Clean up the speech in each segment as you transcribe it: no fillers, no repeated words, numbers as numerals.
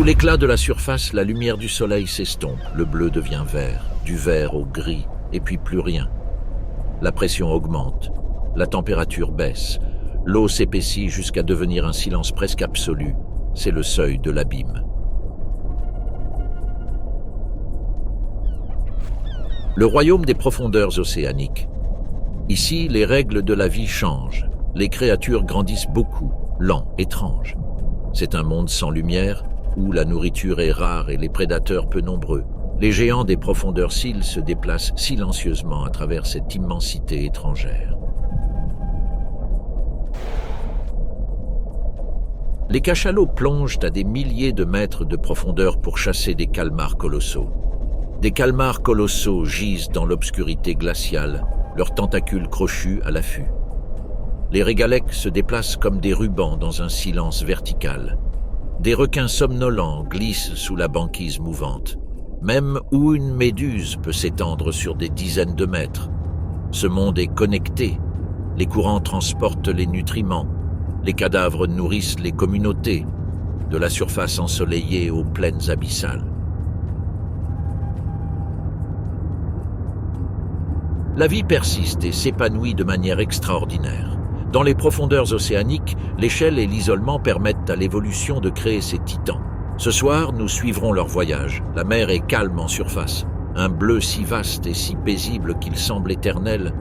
Sous l'éclat de la surface, la lumière du soleil s'estompe, le bleu devient vert, du vert au gris, et puis plus rien. La pression augmente, la température baisse, l'eau s'épaissit jusqu'à devenir un silence presque absolu. C'est le seuil de l'abîme. Le royaume des profondeurs océaniques. Ici, les règles de la vie changent. Les créatures grandissent beaucoup, lents, étranges. C'est un monde sans lumière, où la nourriture est rare et les prédateurs peu nombreux. Les géants des profondeurs Syl se déplacent silencieusement à travers cette immensité étrangère. Les cachalots plongent à des milliers de mètres de profondeur pour chasser des calmars colossaux. Des calmars colossaux gisent dans l'obscurité glaciale, leurs tentacules crochus à l'affût. Les régalecs se déplacent comme des rubans dans un silence vertical. Des requins somnolents glissent sous la banquise mouvante, même où une méduse peut s'étendre sur des dizaines de mètres. Ce monde est connecté. Les courants transportent les nutriments. Les cadavres nourrissent les communautés, de la surface ensoleillée aux plaines abyssales. La vie persiste et s'épanouit de manière extraordinaire. Dans les profondeurs océaniques, l'échelle et l'isolement permettent à l'évolution de créer ces titans. Ce soir, nous suivrons leur voyage. La mer est calme en surface, un bleu si vaste et si paisible qu'il semble éternel.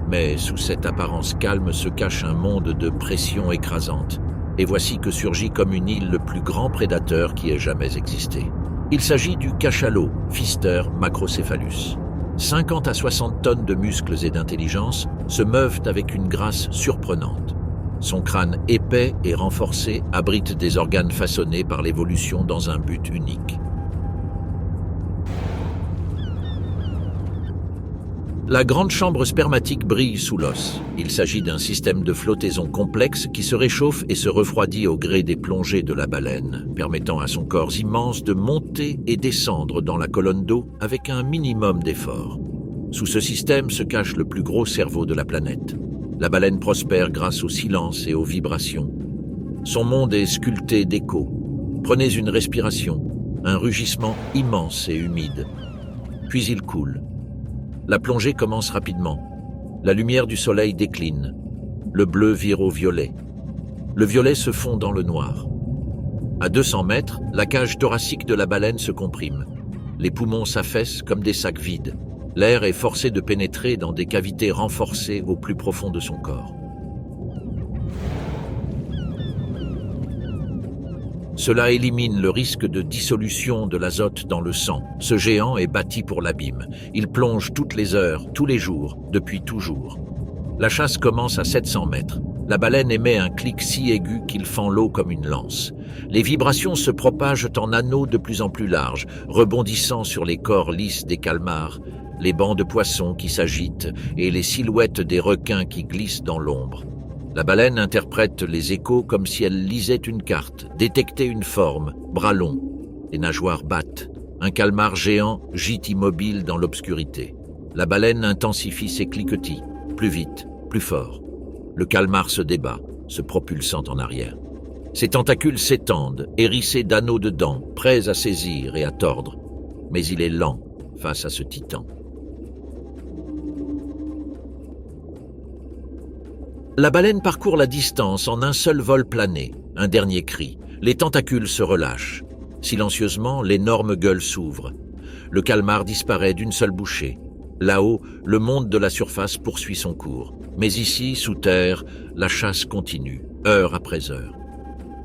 Mais sous cette apparence calme se cache un monde de pression écrasante. Et voici que surgit comme une île le plus grand prédateur qui ait jamais existé. Il s'agit du cachalot, Pfister macrocephalus. 50 à 60 tonnes de muscles et d'intelligence se meuvent avec une grâce surprenante. Son crâne épais et renforcé abrite des organes façonnés par l'évolution dans un but unique. La grande chambre spermatique brille sous l'os. Il s'agit d'un système de flottaison complexe qui se réchauffe et se refroidit au gré des plongées de la baleine, permettant à son corps immense de monter et descendre dans la colonne d'eau avec un minimum d'effort. Sous ce système se cache le plus gros cerveau de la planète. La baleine prospère grâce au silence et aux vibrations. Son monde est sculpté d'échos. Prenez une respiration, un rugissement immense et humide. Puis il coule. La plongée commence rapidement. La lumière du soleil décline. Le bleu vire au violet. Le violet se fond dans le noir. À 200 mètres, la cage thoracique de la baleine se comprime. Les poumons s'affaissent comme des sacs vides. L'air est forcé de pénétrer dans des cavités renforcées au plus profond de son corps. Cela élimine le risque de dissolution de l'azote dans le sang. Ce géant est bâti pour l'abîme. Il plonge toutes les heures, tous les jours, depuis toujours. La chasse commence à 700 mètres. La baleine émet un clic si aigu qu'il fend l'eau comme une lance. Les vibrations se propagent en anneaux de plus en plus larges, rebondissant sur les corps lisses des calmars, les bancs de poissons qui s'agitent et les silhouettes des requins qui glissent dans l'ombre. La baleine interprète les échos comme si elle lisait une carte, détectait une forme, bras longs. Les nageoires battent. Un calmar géant gît immobile dans l'obscurité. La baleine intensifie ses cliquetis, plus vite, plus fort. Le calmar se débat, se propulsant en arrière. Ses tentacules s'étendent, hérissés d'anneaux de dents, prêts à saisir et à tordre. Mais il est lent face à ce titan. La baleine parcourt la distance en un seul vol plané, un dernier cri. Les tentacules se relâchent. Silencieusement, l'énorme gueule s'ouvre. Le calmar disparaît d'une seule bouchée. Là-haut, le monde de la surface poursuit son cours. Mais ici, sous terre, la chasse continue, heure après heure.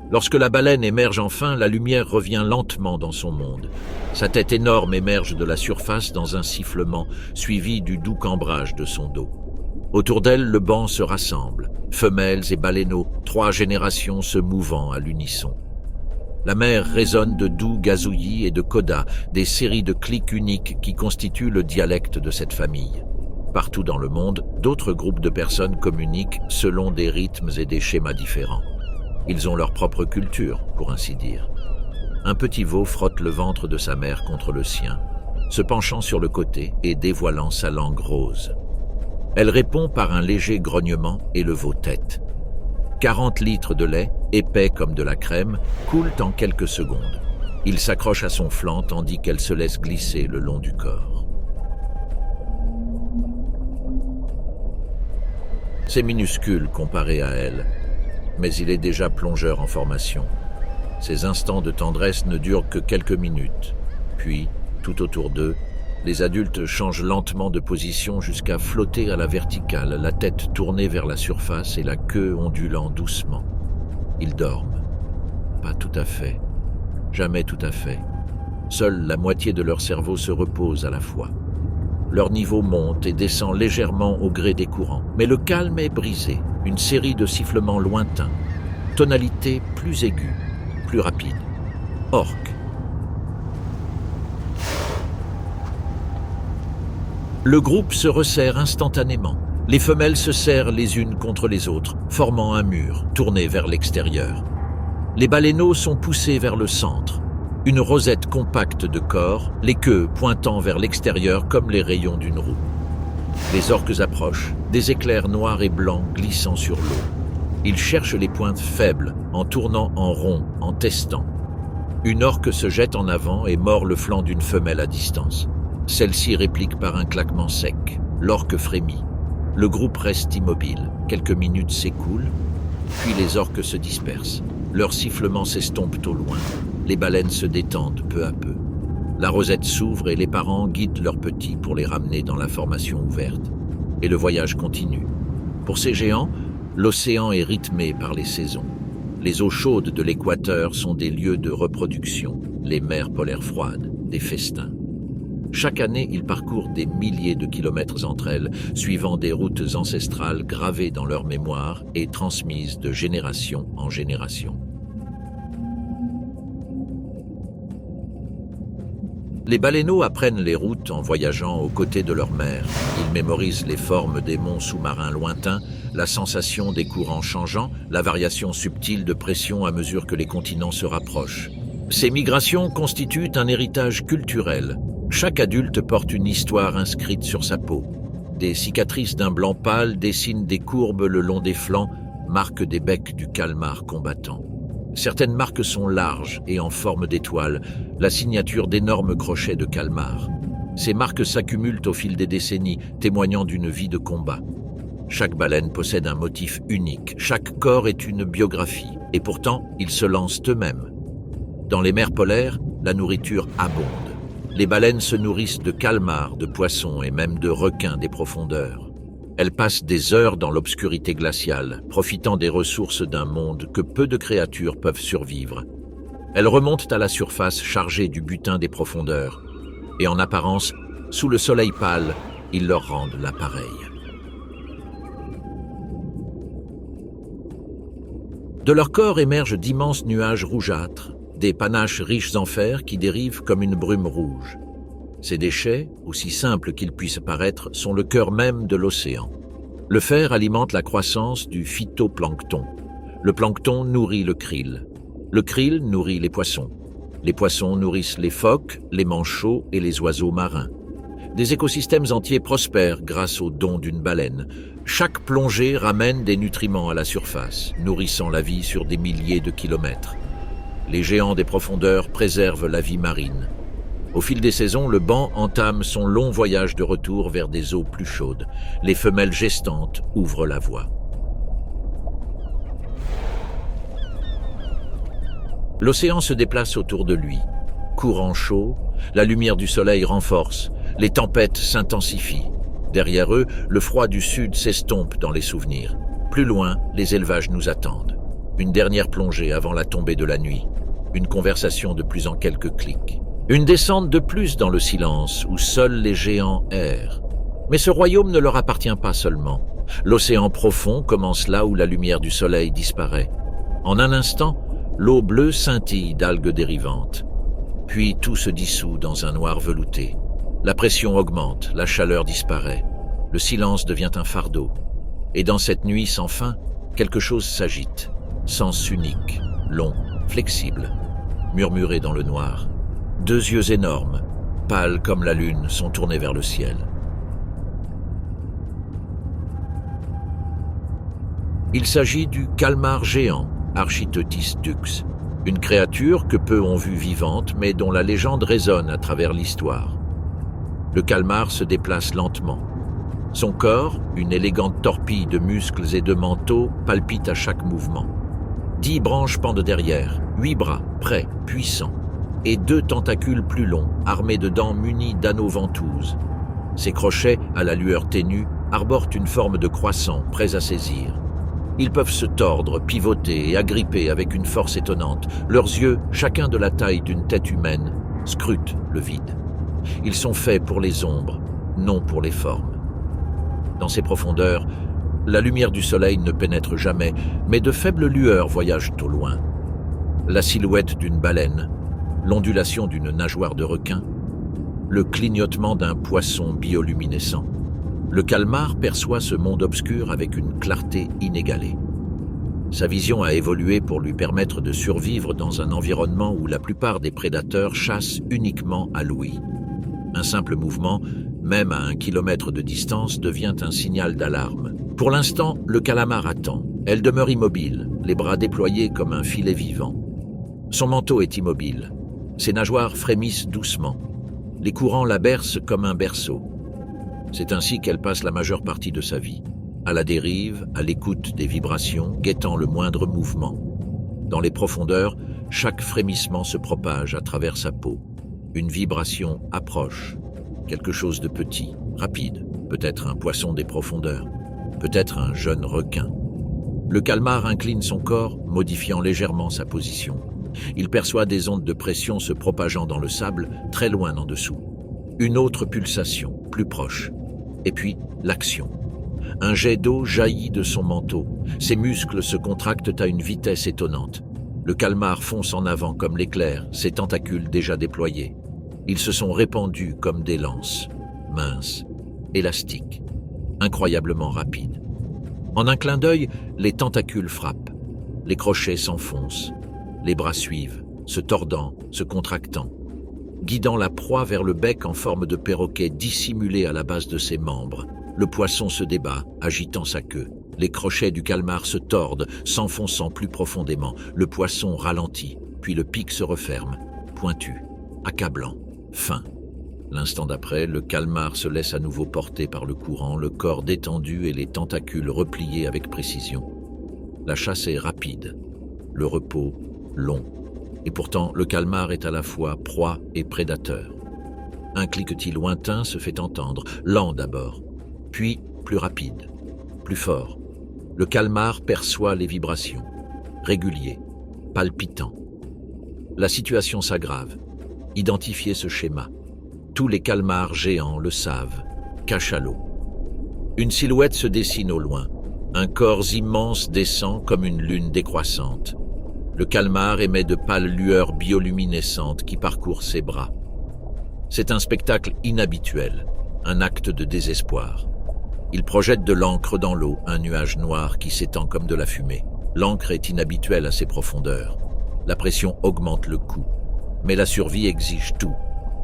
Lorsque la baleine émerge enfin, la lumière revient lentement dans son monde. Sa tête énorme émerge de la surface dans un sifflement, suivi du doux cambrage de son dos. Autour d'elle, le banc se rassemble, femelles et baleineaux, 3 générations se mouvant à l'unisson. La mer résonne de doux gazouillis et de codas, des séries de clics uniques qui constituent le dialecte de cette famille. Partout dans le monde, d'autres groupes de personnes communiquent selon des rythmes et des schémas différents. Ils ont leur propre culture, pour ainsi dire. Un petit veau frotte le ventre de sa mère contre le sien, se penchant sur le côté et dévoilant sa langue rose. Elle répond par un léger grognement et le veau tète. 40 litres de lait, épais comme de la crème, coulent en quelques secondes. Il s'accroche à son flanc tandis qu'elle se laisse glisser le long du corps. C'est minuscule comparé à elle, mais il est déjà plongeur en formation. Ces instants de tendresse ne durent que quelques minutes. Puis, tout autour d'eux, les adultes changent lentement de position jusqu'à flotter à la verticale, la tête tournée vers la surface et la queue ondulant doucement. Ils dorment. Pas tout à fait. Jamais tout à fait. Seule la moitié de leur cerveau se repose à la fois. Leur niveau monte et descend légèrement au gré des courants. Mais le calme est brisé. Une série de sifflements lointains. Tonalité plus aiguë, plus rapide. Orque. Le groupe se resserre instantanément. Les femelles se serrent les unes contre les autres, formant un mur, tourné vers l'extérieur. Les baleineaux sont poussés vers le centre. Une rosette compacte de corps, les queues pointant vers l'extérieur comme les rayons d'une roue. Les orques approchent, des éclairs noirs et blancs glissant sur l'eau. Ils cherchent les pointes faibles, en tournant en rond, en testant. Une orque se jette en avant et mord le flanc d'une femelle à distance. Celle-ci réplique par un claquement sec. L'orque frémit. Le groupe reste immobile. Quelques minutes s'écoulent, puis les orques se dispersent. Leurs sifflements s'estompent au loin. Les baleines se détendent peu à peu. La rosette s'ouvre et les parents guident leurs petits pour les ramener dans la formation ouverte. Et le voyage continue. Pour ces géants, l'océan est rythmé par les saisons. Les eaux chaudes de l'équateur sont des lieux de reproduction, les mers polaires froides, des festins. Chaque année, ils parcourent des milliers de kilomètres entre elles, suivant des routes ancestrales gravées dans leur mémoire et transmises de génération en génération. Les baleineaux apprennent les routes en voyageant aux côtés de leur mère. Ils mémorisent les formes des monts sous-marins lointains, la sensation des courants changeants, la variation subtile de pression à mesure que les continents se rapprochent. Ces migrations constituent un héritage culturel. Chaque adulte porte une histoire inscrite sur sa peau. Des cicatrices d'un blanc pâle dessinent des courbes le long des flancs, marques des becs du calmar combattant. Certaines marques sont larges et en forme d'étoile, la signature d'énormes crochets de calmar. Ces marques s'accumulent au fil des décennies, témoignant d'une vie de combat. Chaque baleine possède un motif unique, chaque corps est une biographie, et pourtant, ils se lancent eux-mêmes. Dans les mers polaires, la nourriture abonde. Les baleines se nourrissent de calmars, de poissons et même de requins des profondeurs. Elles passent des heures dans l'obscurité glaciale, profitant des ressources d'un monde que peu de créatures peuvent survivre. Elles remontent à la surface chargées du butin des profondeurs. Et en apparence, sous le soleil pâle, ils leur rendent l'appareil. De leur corps émergent d'immenses nuages rougeâtres, des panaches riches en fer qui dérivent comme une brume rouge. Ces déchets, aussi simples qu'ils puissent paraître, sont le cœur même de l'océan. Le fer alimente la croissance du phytoplancton. Le plancton nourrit le krill. Le krill nourrit les poissons. Les poissons nourrissent les phoques, les manchots et les oiseaux marins. Des écosystèmes entiers prospèrent grâce aux dons d'une baleine. Chaque plongée ramène des nutriments à la surface, nourrissant la vie sur des milliers de kilomètres. Les géants des profondeurs préservent la vie marine. Au fil des saisons, le banc entame son long voyage de retour vers des eaux plus chaudes. Les femelles gestantes ouvrent la voie. L'océan se déplace autour de lui. Courant chaud, la lumière du soleil renforce, les tempêtes s'intensifient. Derrière eux, le froid du sud s'estompe dans les souvenirs. Plus loin, les élevages nous attendent. Une dernière plongée avant la tombée de la nuit. Une conversation de plus en quelques clics. Une descente de plus dans le silence où seuls les géants errent. Mais ce royaume ne leur appartient pas seulement. L'océan profond commence là où la lumière du soleil disparaît. En un instant, l'eau bleue scintille d'algues dérivantes. Puis tout se dissout dans un noir velouté. La pression augmente, la chaleur disparaît. Le silence devient un fardeau. Et dans cette nuit sans fin, quelque chose s'agite. Sens unique, long, flexible, murmuré dans le noir. Deux yeux énormes, pâles comme la lune, sont tournés vers le ciel. Il s'agit du calmar géant, Architeuthis dux, une créature que peu ont vue vivante mais dont la légende résonne à travers l'histoire. Le calmar se déplace lentement. Son corps, une élégante torpille de muscles et de manteaux, palpite à chaque mouvement. 10 branches pendent derrière, 8 bras, prêts, puissants, et 2 tentacules plus longs, armés de dents munies d'anneaux ventouses. Ses crochets, à la lueur ténue, arborent une forme de croissant, prêts à saisir. Ils peuvent se tordre, pivoter et agripper avec une force étonnante. Leurs yeux, chacun de la taille d'une tête humaine, scrutent le vide. Ils sont faits pour les ombres, non pour les formes. Dans ces profondeurs, la lumière du soleil ne pénètre jamais, mais de faibles lueurs voyagent au loin. La silhouette d'une baleine, l'ondulation d'une nageoire de requin, le clignotement d'un poisson bioluminescent. Le calmar perçoit ce monde obscur avec une clarté inégalée. Sa vision a évolué pour lui permettre de survivre dans un environnement où la plupart des prédateurs chassent uniquement à l'ouïe. Un simple mouvement, même à 1 kilomètre de distance, devient un signal d'alarme. Pour l'instant, le calamar attend. Elle demeure immobile, les bras déployés comme un filet vivant. Son manteau est immobile. Ses nageoires frémissent doucement. Les courants la bercent comme un berceau. C'est ainsi qu'elle passe la majeure partie de sa vie, à la dérive, à l'écoute des vibrations, guettant le moindre mouvement. Dans les profondeurs, chaque frémissement se propage à travers sa peau. Une vibration approche, quelque chose de petit, rapide, peut-être un poisson des profondeurs, peut-être un jeune requin. Le calmar incline son corps, modifiant légèrement sa position. Il perçoit des ondes de pression se propageant dans le sable, très loin en dessous. Une autre pulsation, plus proche. Et puis, l'action. Un jet d'eau jaillit de son manteau. Ses muscles se contractent à une vitesse étonnante. Le calmar fonce en avant comme l'éclair, ses tentacules déjà déployés. Ils se sont répandus comme des lances, minces, élastiques, incroyablement rapides. En un clin d'œil, les tentacules frappent. Les crochets s'enfoncent. Les bras suivent, se tordant, se contractant, guidant la proie vers le bec en forme de perroquet dissimulé à la base de ses membres. Le poisson se débat, agitant sa queue. Les crochets du calmar se tordent, s'enfonçant plus profondément. Le poisson ralentit, puis le pic se referme, pointu, accablant, fin. L'instant d'après, le calmar se laisse à nouveau porter par le courant, le corps détendu et les tentacules repliés avec précision. La chasse est rapide, le repos long. Et pourtant, le calmar est à la fois proie et prédateur. Un cliquetis lointain se fait entendre, lent d'abord, puis plus rapide, plus fort. Le calmar perçoit les vibrations, réguliers, palpitants. La situation s'aggrave. Identifiez ce schéma. Tous les calmars géants le savent, cachalot. Une silhouette se dessine au loin. Un corps immense descend comme une lune décroissante. Le calmar émet de pâles lueurs bioluminescentes qui parcourent ses bras. C'est un spectacle inhabituel, un acte de désespoir. Il projette de l'encre dans l'eau, un nuage noir qui s'étend comme de la fumée. L'encre est inhabituelle à ses profondeurs. La pression augmente le coup. Mais la survie exige tout.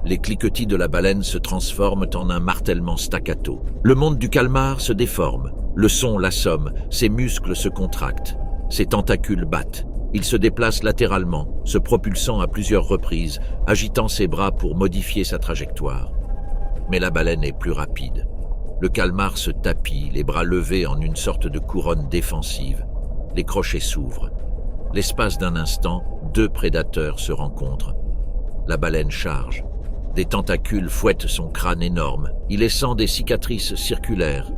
Les cliquetis de la baleine se transforment en un martèlement staccato. Le monde du calmar se déforme. Le son l'assomme, ses muscles se contractent. Ses tentacules battent. Il se déplace latéralement, se propulsant à plusieurs reprises, agitant ses bras pour modifier sa trajectoire. Mais la baleine est plus rapide. Le calmar se tapit, les bras levés en une sorte de couronne défensive. Les crochets s'ouvrent. L'espace d'un instant, 2 prédateurs se rencontrent. La baleine charge. Des tentacules fouettent son crâne énorme, y laissant des cicatrices circulaires.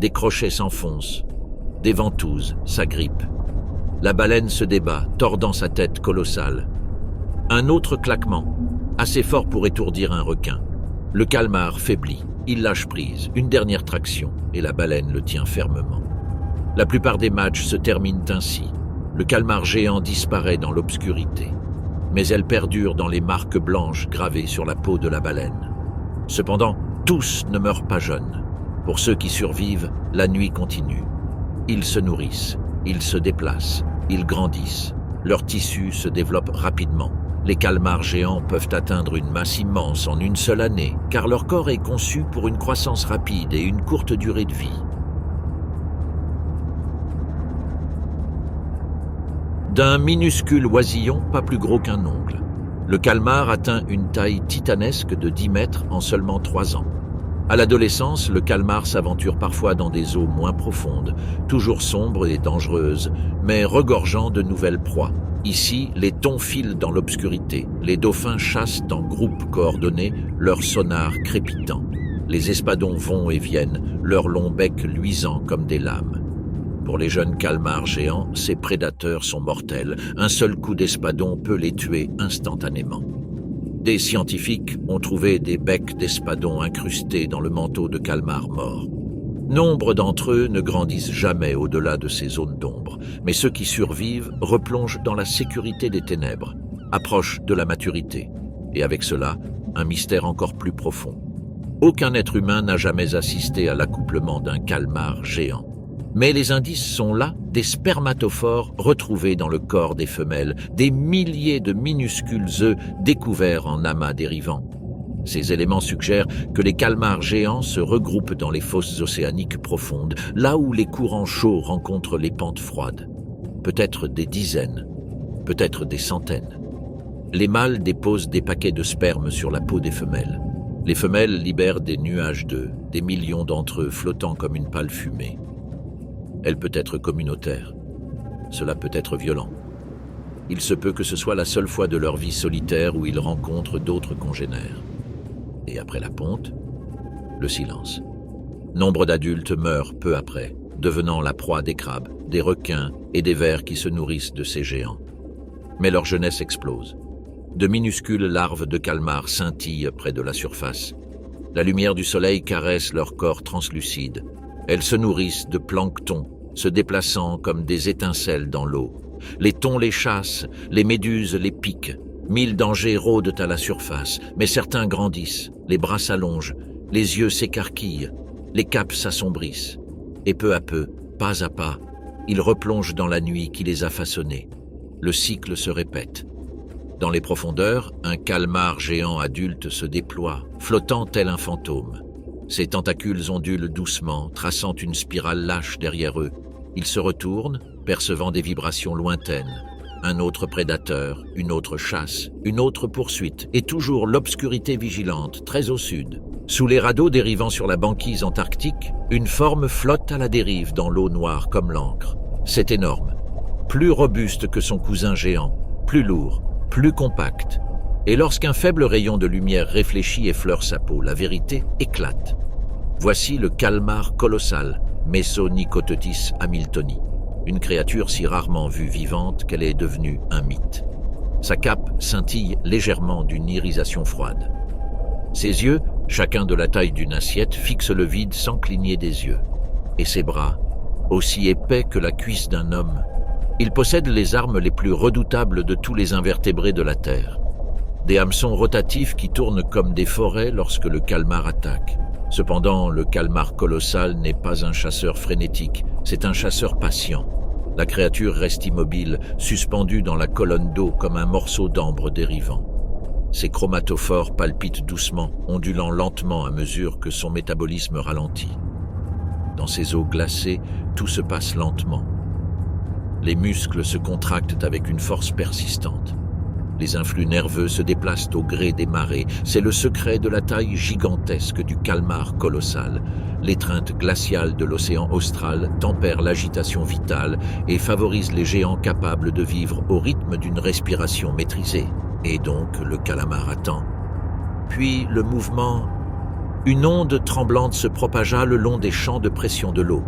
Des crochets s'enfoncent. Des ventouses s'agrippent. La baleine se débat, tordant sa tête colossale. Un autre claquement, assez fort pour étourdir un requin. Le calmar faiblit, il lâche prise, une dernière traction, et la baleine le tient fermement. La plupart des matchs se terminent ainsi. Le calmar géant disparaît dans l'obscurité, mais elle perdure dans les marques blanches gravées sur la peau de la baleine. Cependant, tous ne meurent pas jeunes. Pour ceux qui survivent, la nuit continue. Ils se nourrissent, ils se déplacent, ils grandissent. Leurs tissus se développent rapidement. Les calmars géants peuvent atteindre une masse immense en une seule année, car leur corps est conçu pour une croissance rapide et une courte durée de vie. D'un minuscule oisillon pas plus gros qu'un ongle, le calmar atteint une taille titanesque de 10 mètres en seulement 3 ans. À l'adolescence, le calmar s'aventure parfois dans des eaux moins profondes, toujours sombres et dangereuses, mais regorgeant de nouvelles proies. Ici, les thons filent dans l'obscurité, les dauphins chassent en groupes coordonnés, leurs sonars crépitant. Les espadons vont et viennent, leurs longs becs luisants comme des lames. Pour les jeunes calmars géants, ces prédateurs sont mortels. Un seul coup d'espadon peut les tuer instantanément. Des scientifiques ont trouvé des becs d'espadon incrustés dans le manteau de calmars morts. Nombre d'entre eux ne grandissent jamais au-delà de ces zones d'ombre, mais ceux qui survivent replongent dans la sécurité des ténèbres, approchent de la maturité, et avec cela, un mystère encore plus profond. Aucun être humain n'a jamais assisté à l'accouplement d'un calmar géant. Mais les indices sont là, des spermatophores retrouvés dans le corps des femelles, des milliers de minuscules œufs découverts en amas dérivants. Ces éléments suggèrent que les calmars géants se regroupent dans les fosses océaniques profondes, là où les courants chauds rencontrent les pentes froides. Peut-être des dizaines, peut-être des centaines. Les mâles déposent des paquets de sperme sur la peau des femelles. Les femelles libèrent des nuages d'œufs, des millions d'entre eux flottant comme une pâle fumée. Elle peut être communautaire. Cela peut être violent. Il se peut que ce soit la seule fois de leur vie solitaire où ils rencontrent d'autres congénères. Et après la ponte, le silence. Nombre d'adultes meurent peu après, devenant la proie des crabes, des requins et des vers qui se nourrissent de ces géants. Mais leur jeunesse explose. De minuscules larves de calmars scintillent près de la surface. La lumière du soleil caresse leur corps translucide. Elles se nourrissent de plancton, se déplaçant comme des étincelles dans l'eau. Les thons les chassent, les méduses les piquent. 1000 dangers rôdent à la surface, mais certains grandissent, les bras s'allongent, les yeux s'écarquillent, les capes s'assombrissent. Et peu à peu, pas à pas, ils replongent dans la nuit qui les a façonnés. Le cycle se répète. Dans les profondeurs, un calmar géant adulte se déploie, flottant tel un fantôme. Ses tentacules ondulent doucement, traçant une spirale lâche derrière eux. Ils se retournent, percevant des vibrations lointaines. Un autre prédateur, une autre chasse, une autre poursuite, et toujours l'obscurité vigilante, très au sud. Sous les radeaux dérivant sur la banquise antarctique, une forme flotte à la dérive dans l'eau noire comme l'encre. C'est énorme, plus robuste que son cousin géant, plus lourd, plus compact. Et lorsqu'un faible rayon de lumière réfléchit effleure sa peau, la vérité éclate. Voici le calmar colossal, Mesonychotetis hamiltoni, une créature si rarement vue vivante qu'elle est devenue un mythe. Sa cape scintille légèrement d'une irisation froide. Ses yeux, chacun de la taille d'une assiette, fixent le vide sans cligner des yeux. Et ses bras, aussi épais que la cuisse d'un homme. Il possède les armes les plus redoutables de tous les invertébrés de la Terre. Des hameçons rotatifs qui tournent comme des forêts lorsque le calmar attaque. Cependant, le calmar colossal n'est pas un chasseur frénétique, c'est un chasseur patient. La créature reste immobile, suspendue dans la colonne d'eau comme un morceau d'ambre dérivant. Ses chromatophores palpitent doucement, ondulant lentement à mesure que son métabolisme ralentit. Dans ces eaux glacées, tout se passe lentement. Les muscles se contractent avec une force persistante. Les influx nerveux se déplacent au gré des marées. C'est le secret de la taille gigantesque du calmar colossal. L'étreinte glaciale de l'océan austral tempère l'agitation vitale et favorise les géants capables de vivre au rythme d'une respiration maîtrisée. Et donc le calamar attend. Puis le mouvement... Une onde tremblante se propagea le long des champs de pression de l'eau.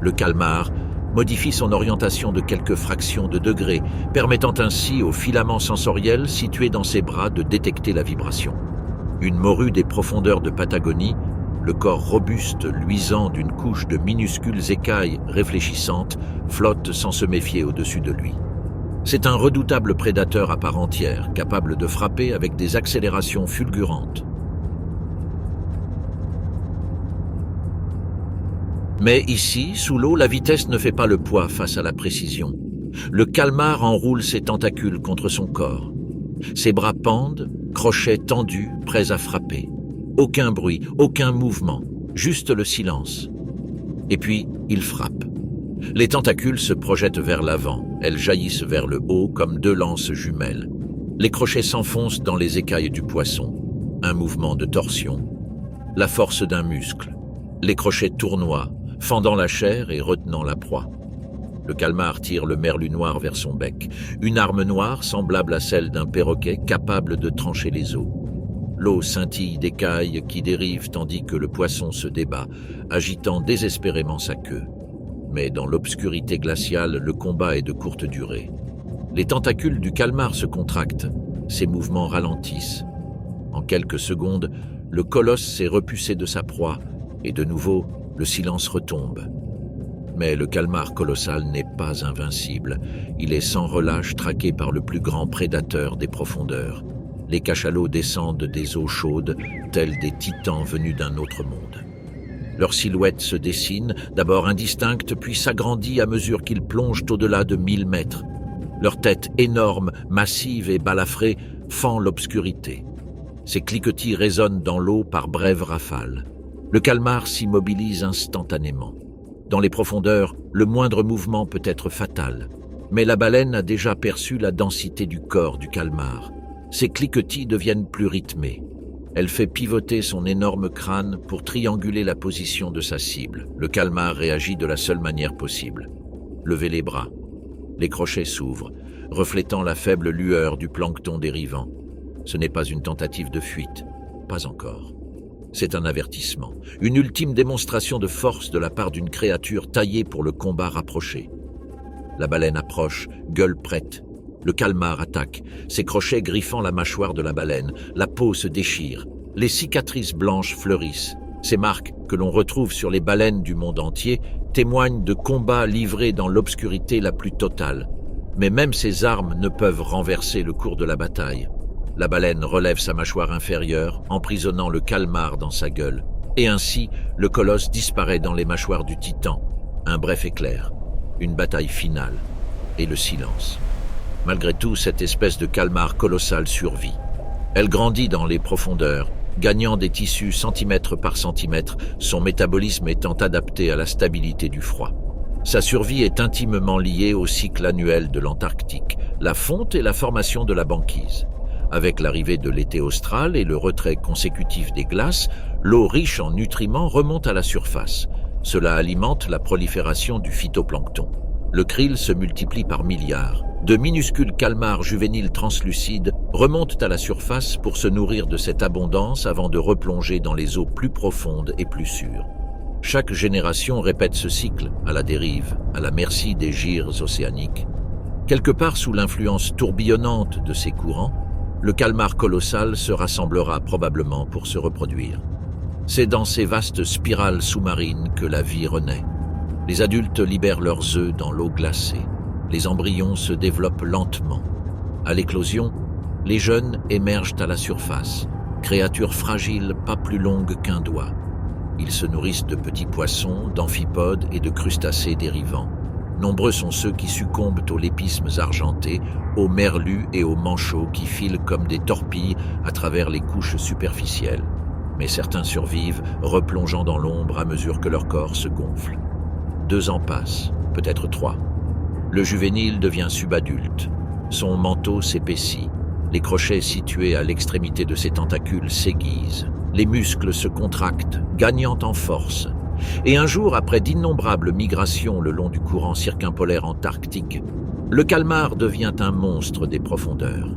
Le calmar modifie son orientation de quelques fractions de degrés, permettant ainsi aux filaments sensoriels situés dans ses bras de détecter la vibration. Une morue des profondeurs de Patagonie, le corps robuste, luisant d'une couche de minuscules écailles réfléchissantes, flotte sans se méfier au-dessus de lui. C'est un redoutable prédateur à part entière, capable de frapper avec des accélérations fulgurantes. Mais ici, sous l'eau, la vitesse ne fait pas le poids face à la précision. Le calmar enroule ses tentacules contre son corps. Ses bras pendent, crochets tendus, prêts à frapper. Aucun bruit, aucun mouvement, juste le silence. Et puis, il frappe. Les tentacules se projettent vers l'avant, elles jaillissent vers le haut comme deux lances jumelles. Les crochets s'enfoncent dans les écailles du poisson. Un mouvement de torsion, la force d'un muscle. Les crochets tournoient, fendant la chair et retenant la proie. Le calmar tire le merlu noir vers son bec, une arme noire semblable à celle d'un perroquet capable de trancher les os. L'eau scintille d'écailles qui dérivent tandis que le poisson se débat, agitant désespérément sa queue. Mais dans l'obscurité glaciale, le combat est de courte durée. Les tentacules du calmar se contractent, ses mouvements ralentissent. En quelques secondes, le colosse s'est repoussé de sa proie, et de nouveau, le silence retombe. Mais le calmar colossal n'est pas invincible. Il est sans relâche traqué par le plus grand prédateur des profondeurs. Les cachalots descendent des eaux chaudes, tels des titans venus d'un autre monde. Leur silhouette se dessine, d'abord indistincte, puis s'agrandit à mesure qu'ils plongent au-delà de 1000 mètres. Leur tête énorme, massive et balafrée fend l'obscurité. Ces cliquetis résonnent dans l'eau par brèves rafales. Le calmar s'immobilise instantanément. Dans les profondeurs, le moindre mouvement peut être fatal. Mais la baleine a déjà perçu la densité du corps du calmar. Ses cliquetis deviennent plus rythmés. Elle fait pivoter son énorme crâne pour trianguler la position de sa cible. Le calmar réagit de la seule manière possible. Levez les bras. Les crochets s'ouvrent, reflétant la faible lueur du plancton dérivant. Ce n'est pas une tentative de fuite, pas encore. C'est un avertissement, une ultime démonstration de force de la part d'une créature taillée pour le combat rapproché. La baleine approche, gueule prête. Le calmar attaque, ses crochets griffant la mâchoire de la baleine. La peau se déchire, les cicatrices blanches fleurissent. Ces marques, que l'on retrouve sur les baleines du monde entier, témoignent de combats livrés dans l'obscurité la plus totale. Mais même ces armes ne peuvent renverser le cours de la bataille. La baleine relève sa mâchoire inférieure, emprisonnant le calmar dans sa gueule. Et ainsi, le colosse disparaît dans les mâchoires du titan. Un bref éclair, une bataille finale, et le silence. Malgré tout, cette espèce de calmar colossal survit. Elle grandit dans les profondeurs, gagnant des tissus centimètre par centimètre, son métabolisme étant adapté à la stabilité du froid. Sa survie est intimement liée au cycle annuel de l'Antarctique, la fonte et la formation de la banquise. Avec l'arrivée de l'été austral et le retrait consécutif des glaces, l'eau riche en nutriments remonte à la surface. Cela alimente la prolifération du phytoplancton. Le krill se multiplie par milliards. De minuscules calmars juvéniles translucides remontent à la surface pour se nourrir de cette abondance avant de replonger dans les eaux plus profondes et plus sûres. Chaque génération répète ce cycle, à la dérive, à la merci des gyres océaniques. Quelque part sous l'influence tourbillonnante de ces courants, le calmar colossal se rassemblera probablement pour se reproduire. C'est dans ces vastes spirales sous-marines que la vie renaît. Les adultes libèrent leurs œufs dans l'eau glacée. Les embryons se développent lentement. À l'éclosion, les jeunes émergent à la surface, créatures fragiles pas plus longues qu'un doigt. Ils se nourrissent de petits poissons, d'amphipodes et de crustacés dérivants. Nombreux sont ceux qui succombent aux lépismes argentés, aux merlus et aux manchots qui filent comme des torpilles à travers les couches superficielles. Mais certains survivent, replongeant dans l'ombre à mesure que leur corps se gonfle. 2 ans passent, peut-être 3. Le juvénile devient subadulte. Son manteau s'épaissit. Les crochets situés à l'extrémité de ses tentacules s'aiguisent. Les muscles se contractent, gagnant en force. Et un jour, après d'innombrables migrations le long du courant circumpolaire antarctique, le calmar devient un monstre des profondeurs.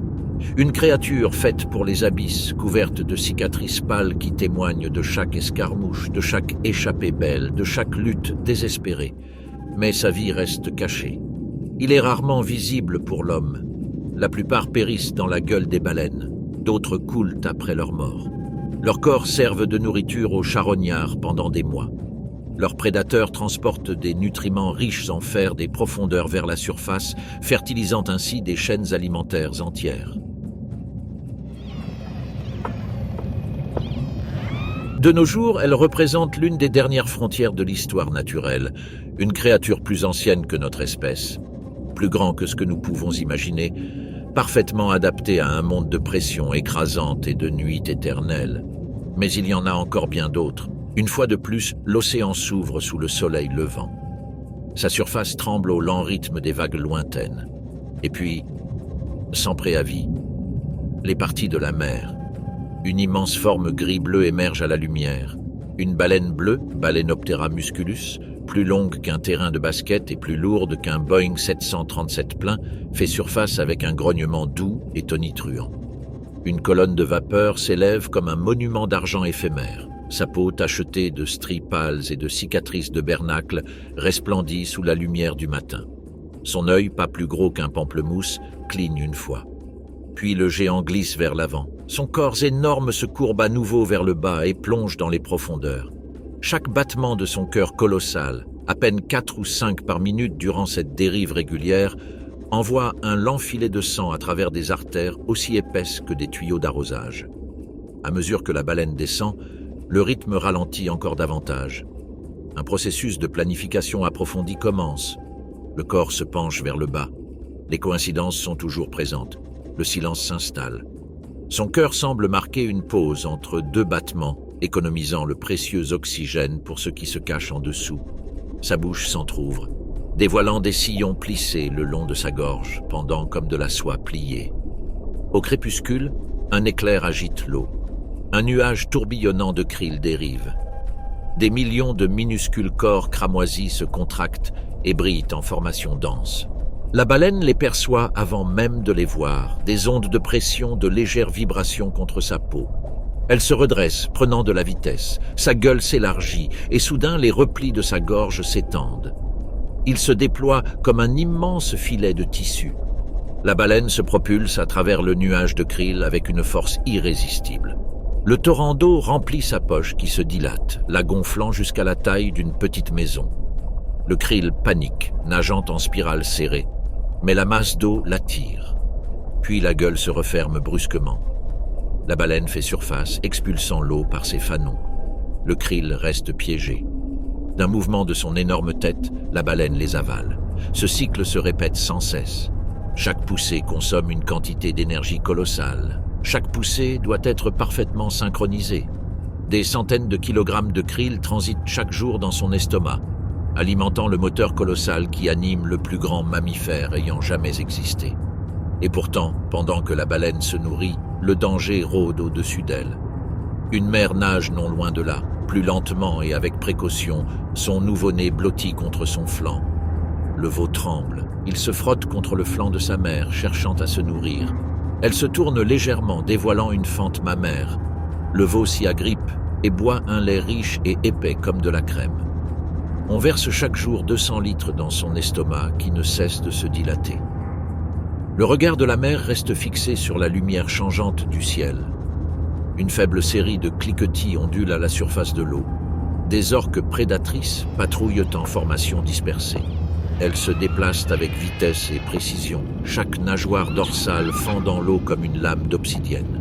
Une créature faite pour les abysses, couverte de cicatrices pâles qui témoignent de chaque escarmouche, de chaque échappée belle, de chaque lutte désespérée. Mais sa vie reste cachée. Il est rarement visible pour l'homme. La plupart périssent dans la gueule des baleines. D'autres coulent après leur mort. Leurs corps servent de nourriture aux charognards pendant des mois. Leurs prédateurs transportent des nutriments riches en fer des profondeurs vers la surface, fertilisant ainsi des chaînes alimentaires entières. De nos jours, elle représente l'une des dernières frontières de l'histoire naturelle, une créature plus ancienne que notre espèce, plus grand que ce que nous pouvons imaginer, parfaitement adapté à un monde de pression écrasante et de nuit éternelle. Mais il y en a encore bien d'autres. Une fois de plus, l'océan s'ouvre sous le soleil levant. Sa surface tremble au lent rythme des vagues lointaines. Et puis, sans préavis, les parties de la mer. Une immense forme gris-bleu émerge à la lumière. Une baleine bleue, Balaenoptera musculus, plus longue qu'un terrain de basket et plus lourde qu'un Boeing 737 plein, fait surface avec un grognement doux et tonitruant. Une colonne de vapeur s'élève comme un monument d'argent éphémère. Sa peau tachetée de stries pâles et de cicatrices de bernacle resplendit sous la lumière du matin. Son œil, pas plus gros qu'un pamplemousse, cligne une fois. Puis le géant glisse vers l'avant. Son corps énorme se courbe à nouveau vers le bas et plonge dans les profondeurs. Chaque battement de son cœur colossal, à peine 4 ou 5 par minute durant cette dérive régulière, envoie un lent filet de sang à travers des artères aussi épaisses que des tuyaux d'arrosage. À mesure que la baleine descend, le rythme ralentit encore davantage. Un processus de planification approfondi commence. Le corps se penche vers le bas. Les coïncidences sont toujours présentes. Le silence s'installe. Son cœur semble marquer une pause entre 2 battements, économisant le précieux oxygène pour ce qui se cache en dessous. Sa bouche s'entr'ouvre, dévoilant des sillons plissés le long de sa gorge, pendant comme de la soie pliée. Au crépuscule, un éclair agite l'eau. Un nuage tourbillonnant de krill dérive. Des millions de minuscules corps cramoisis se contractent et brillent en formation dense. La baleine les perçoit avant même de les voir, des ondes de pression, de légères vibrations contre sa peau. Elle se redresse, prenant de la vitesse. Sa gueule s'élargit et soudain les replis de sa gorge s'étendent. Il se déploie comme un immense filet de tissu. La baleine se propulse à travers le nuage de krill avec une force irrésistible. Le torrent d'eau remplit sa poche qui se dilate, la gonflant jusqu'à la taille d'une petite maison. Le krill panique, nageant en spirale serrée, mais la masse d'eau l'attire. Puis la gueule se referme brusquement. La baleine fait surface, expulsant l'eau par ses fanons. Le krill reste piégé. D'un mouvement de son énorme tête, la baleine les avale. Ce cycle se répète sans cesse. Chaque poussée consomme une quantité d'énergie colossale. Chaque poussée doit être parfaitement synchronisée. Des centaines de kilogrammes de krill transitent chaque jour dans son estomac, alimentant le moteur colossal qui anime le plus grand mammifère ayant jamais existé. Et pourtant, pendant que la baleine se nourrit, le danger rôde au-dessus d'elle. Une mère nage non loin de là, plus lentement et avec précaution, son nouveau-né blotti contre son flanc. Le veau tremble, il se frotte contre le flanc de sa mère, cherchant à se nourrir. Elle se tourne légèrement, dévoilant une fente mammaire. Le veau s'y agrippe et boit un lait riche et épais comme de la crème. On verse chaque jour 200 litres dans son estomac qui ne cesse de se dilater. Le regard de la mère reste fixé sur la lumière changeante du ciel. Une faible série de cliquetis ondule à la surface de l'eau. Des orques prédatrices patrouillent en formation dispersée. Elles se déplacent avec vitesse et précision, chaque nageoire dorsale fendant l'eau comme une lame d'obsidienne.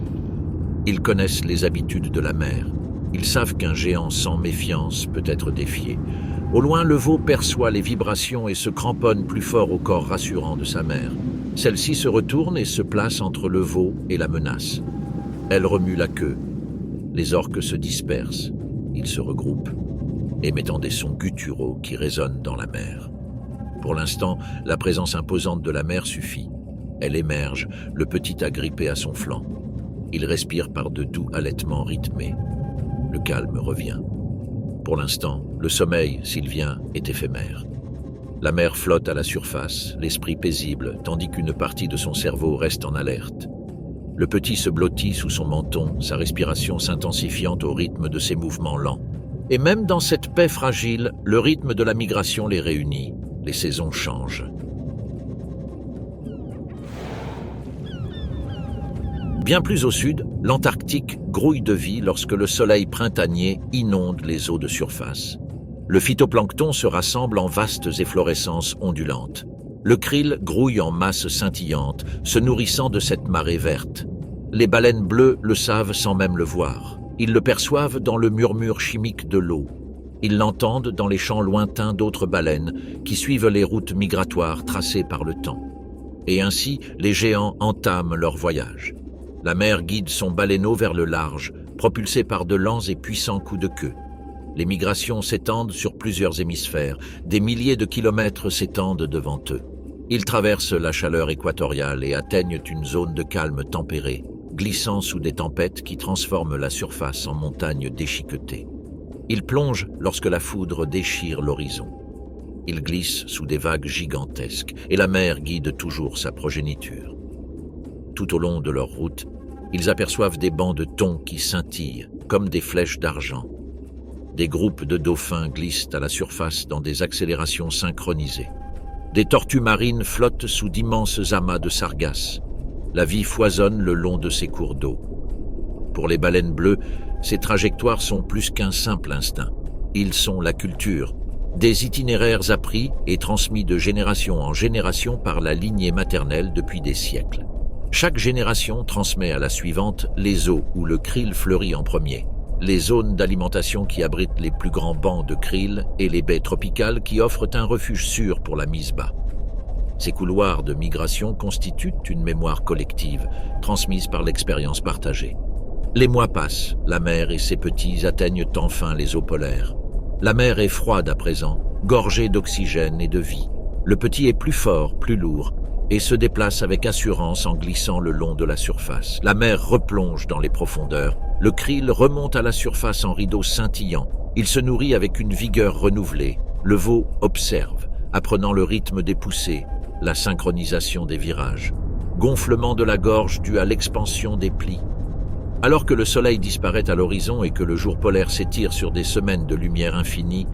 Ils connaissent les habitudes de la mer. Ils savent qu'un géant sans méfiance peut être défié. Au loin, le veau perçoit les vibrations et se cramponne plus fort au corps rassurant de sa mère. Celle-ci se retourne et se place entre le veau et la menace. Elle remue la queue. Les orques se dispersent. Ils se regroupent, émettant des sons gutturaux qui résonnent dans la mer. Pour l'instant, la présence imposante de la mer suffit. Elle émerge, le petit agrippé à son flanc. Il respire par de doux halètements rythmés. Le calme revient. Pour l'instant, le sommeil, s'il vient, est éphémère. La mer flotte à la surface, l'esprit paisible, tandis qu'une partie de son cerveau reste en alerte. Le petit se blottit sous son menton, sa respiration s'intensifiant au rythme de ses mouvements lents. Et même dans cette paix fragile, le rythme de la migration les réunit. Les saisons changent. Bien plus au sud, l'Antarctique grouille de vie lorsque le soleil printanier inonde les eaux de surface. Le phytoplancton se rassemble en vastes efflorescences ondulantes. Le krill grouille en masses scintillantes, se nourrissant de cette marée verte. Les baleines bleues le savent sans même le voir. Ils le perçoivent dans le murmure chimique de l'eau. Ils l'entendent dans les chants lointains d'autres baleines qui suivent les routes migratoires tracées par le temps. Et ainsi, les géants entament leur voyage. La mer guide son baleineau vers le large, propulsé par de lents et puissants coups de queue. Les migrations s'étendent sur plusieurs hémisphères. Des milliers de kilomètres s'étendent devant eux. Ils traversent la chaleur équatoriale et atteignent une zone de calme tempéré, glissant sous des tempêtes qui transforment la surface en montagnes déchiquetées. Ils plongent lorsque la foudre déchire l'horizon. Ils glissent sous des vagues gigantesques et la mer guide toujours sa progéniture. Tout au long de leur route, ils aperçoivent des bancs de thon qui scintillent comme des flèches d'argent. Des groupes de dauphins glissent à la surface dans des accélérations synchronisées. Des tortues marines flottent sous d'immenses amas de sargasses. La vie foisonne le long de ces cours d'eau. Pour les baleines bleues, ces trajectoires sont plus qu'un simple instinct. Ils sont la culture, des itinéraires appris et transmis de génération en génération par la lignée maternelle depuis des siècles. Chaque génération transmet à la suivante les eaux où le krill fleurit en premier, les zones d'alimentation qui abritent les plus grands bancs de krill et les baies tropicales qui offrent un refuge sûr pour la mise bas. Ces couloirs de migration constituent une mémoire collective, transmise par l'expérience partagée. Les mois passent, la mer et ses petits atteignent enfin les eaux polaires. La mer est froide à présent, gorgée d'oxygène et de vie. Le petit est plus fort, plus lourd, et se déplace avec assurance en glissant le long de la surface. La mer replonge dans les profondeurs. Le krill remonte à la surface en rideau scintillant. Il se nourrit avec une vigueur renouvelée. Le veau observe, apprenant le rythme des poussées, la synchronisation des virages. Gonflement de la gorge dû à l'expansion des plis. Alors que le soleil disparaît à l'horizon et que le jour polaire s'étire sur des semaines de lumière infinie,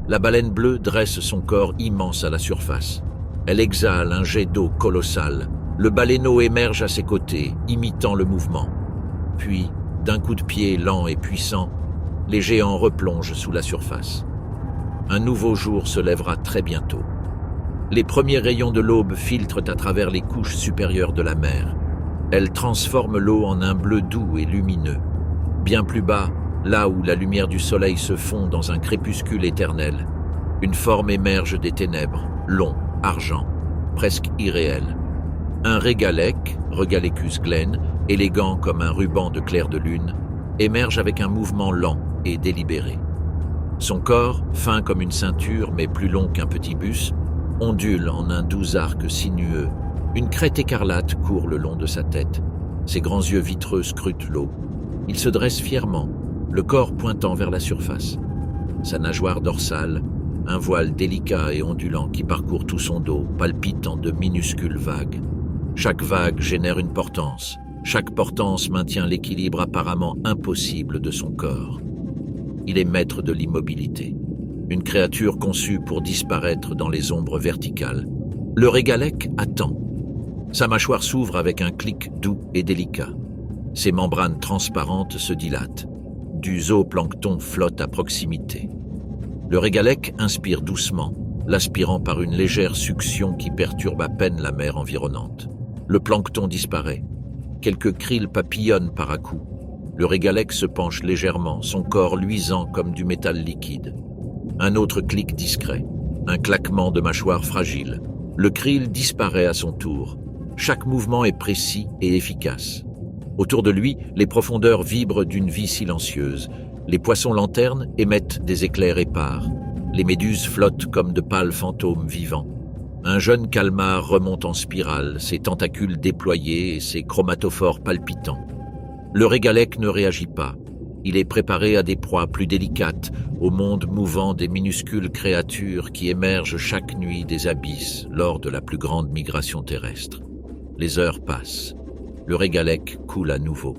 la baleine bleue dresse son corps immense à la surface. Elle exhale un jet d'eau colossal. Le baleineau émerge à ses côtés, imitant le mouvement. Puis, d'un coup de pied lent et puissant, les géants replongent sous la surface. Un nouveau jour se lèvera très bientôt. Les premiers rayons de l'aube filtrent à travers les couches supérieures de la mer. Elles transforment l'eau en un bleu doux et lumineux. Bien plus bas, là où la lumière du soleil se fond dans un crépuscule éternel, une forme émerge des ténèbres, long, argent, presque irréel. Un régalec, Regalecus glen, élégant comme un ruban de clair de lune, émerge avec un mouvement lent et délibéré. Son corps, fin comme une ceinture mais plus long qu'un petit bus, ondule en un doux arc sinueux. Une crête écarlate court le long de sa tête. Ses grands yeux vitreux scrutent l'eau. Il se dresse fièrement, le corps pointant vers la surface. Sa nageoire dorsale, un voile délicat et ondulant qui parcourt tout son dos, palpite en de minuscules vagues. Chaque vague génère une portance. Chaque portance maintient l'équilibre apparemment impossible de son corps. Il est maître de l'immobilité. Une créature conçue pour disparaître dans les ombres verticales. Le régalec attend. Sa mâchoire s'ouvre avec un clic doux et délicat. Ses membranes transparentes se dilatent. Du zooplancton flotte à proximité. Le régalec inspire doucement, l'aspirant par une légère succion qui perturbe à peine la mer environnante. Le plancton disparaît. Quelques krills papillonnent par à coups. Le régalec se penche légèrement, son corps luisant comme du métal liquide. Un autre clic discret, un claquement de mâchoire fragile. Le krill disparaît à son tour. Chaque mouvement est précis et efficace. Autour de lui, les profondeurs vibrent d'une vie silencieuse. Les poissons lanternes émettent des éclairs épars. Les méduses flottent comme de pâles fantômes vivants. Un jeune calmar remonte en spirale, ses tentacules déployés et ses chromatophores palpitants. Le régalec ne réagit pas. Il est préparé à des proies plus délicates, au monde mouvant des minuscules créatures qui émergent chaque nuit des abysses lors de la plus grande migration terrestre. Les heures passent. Le régalec coule à nouveau.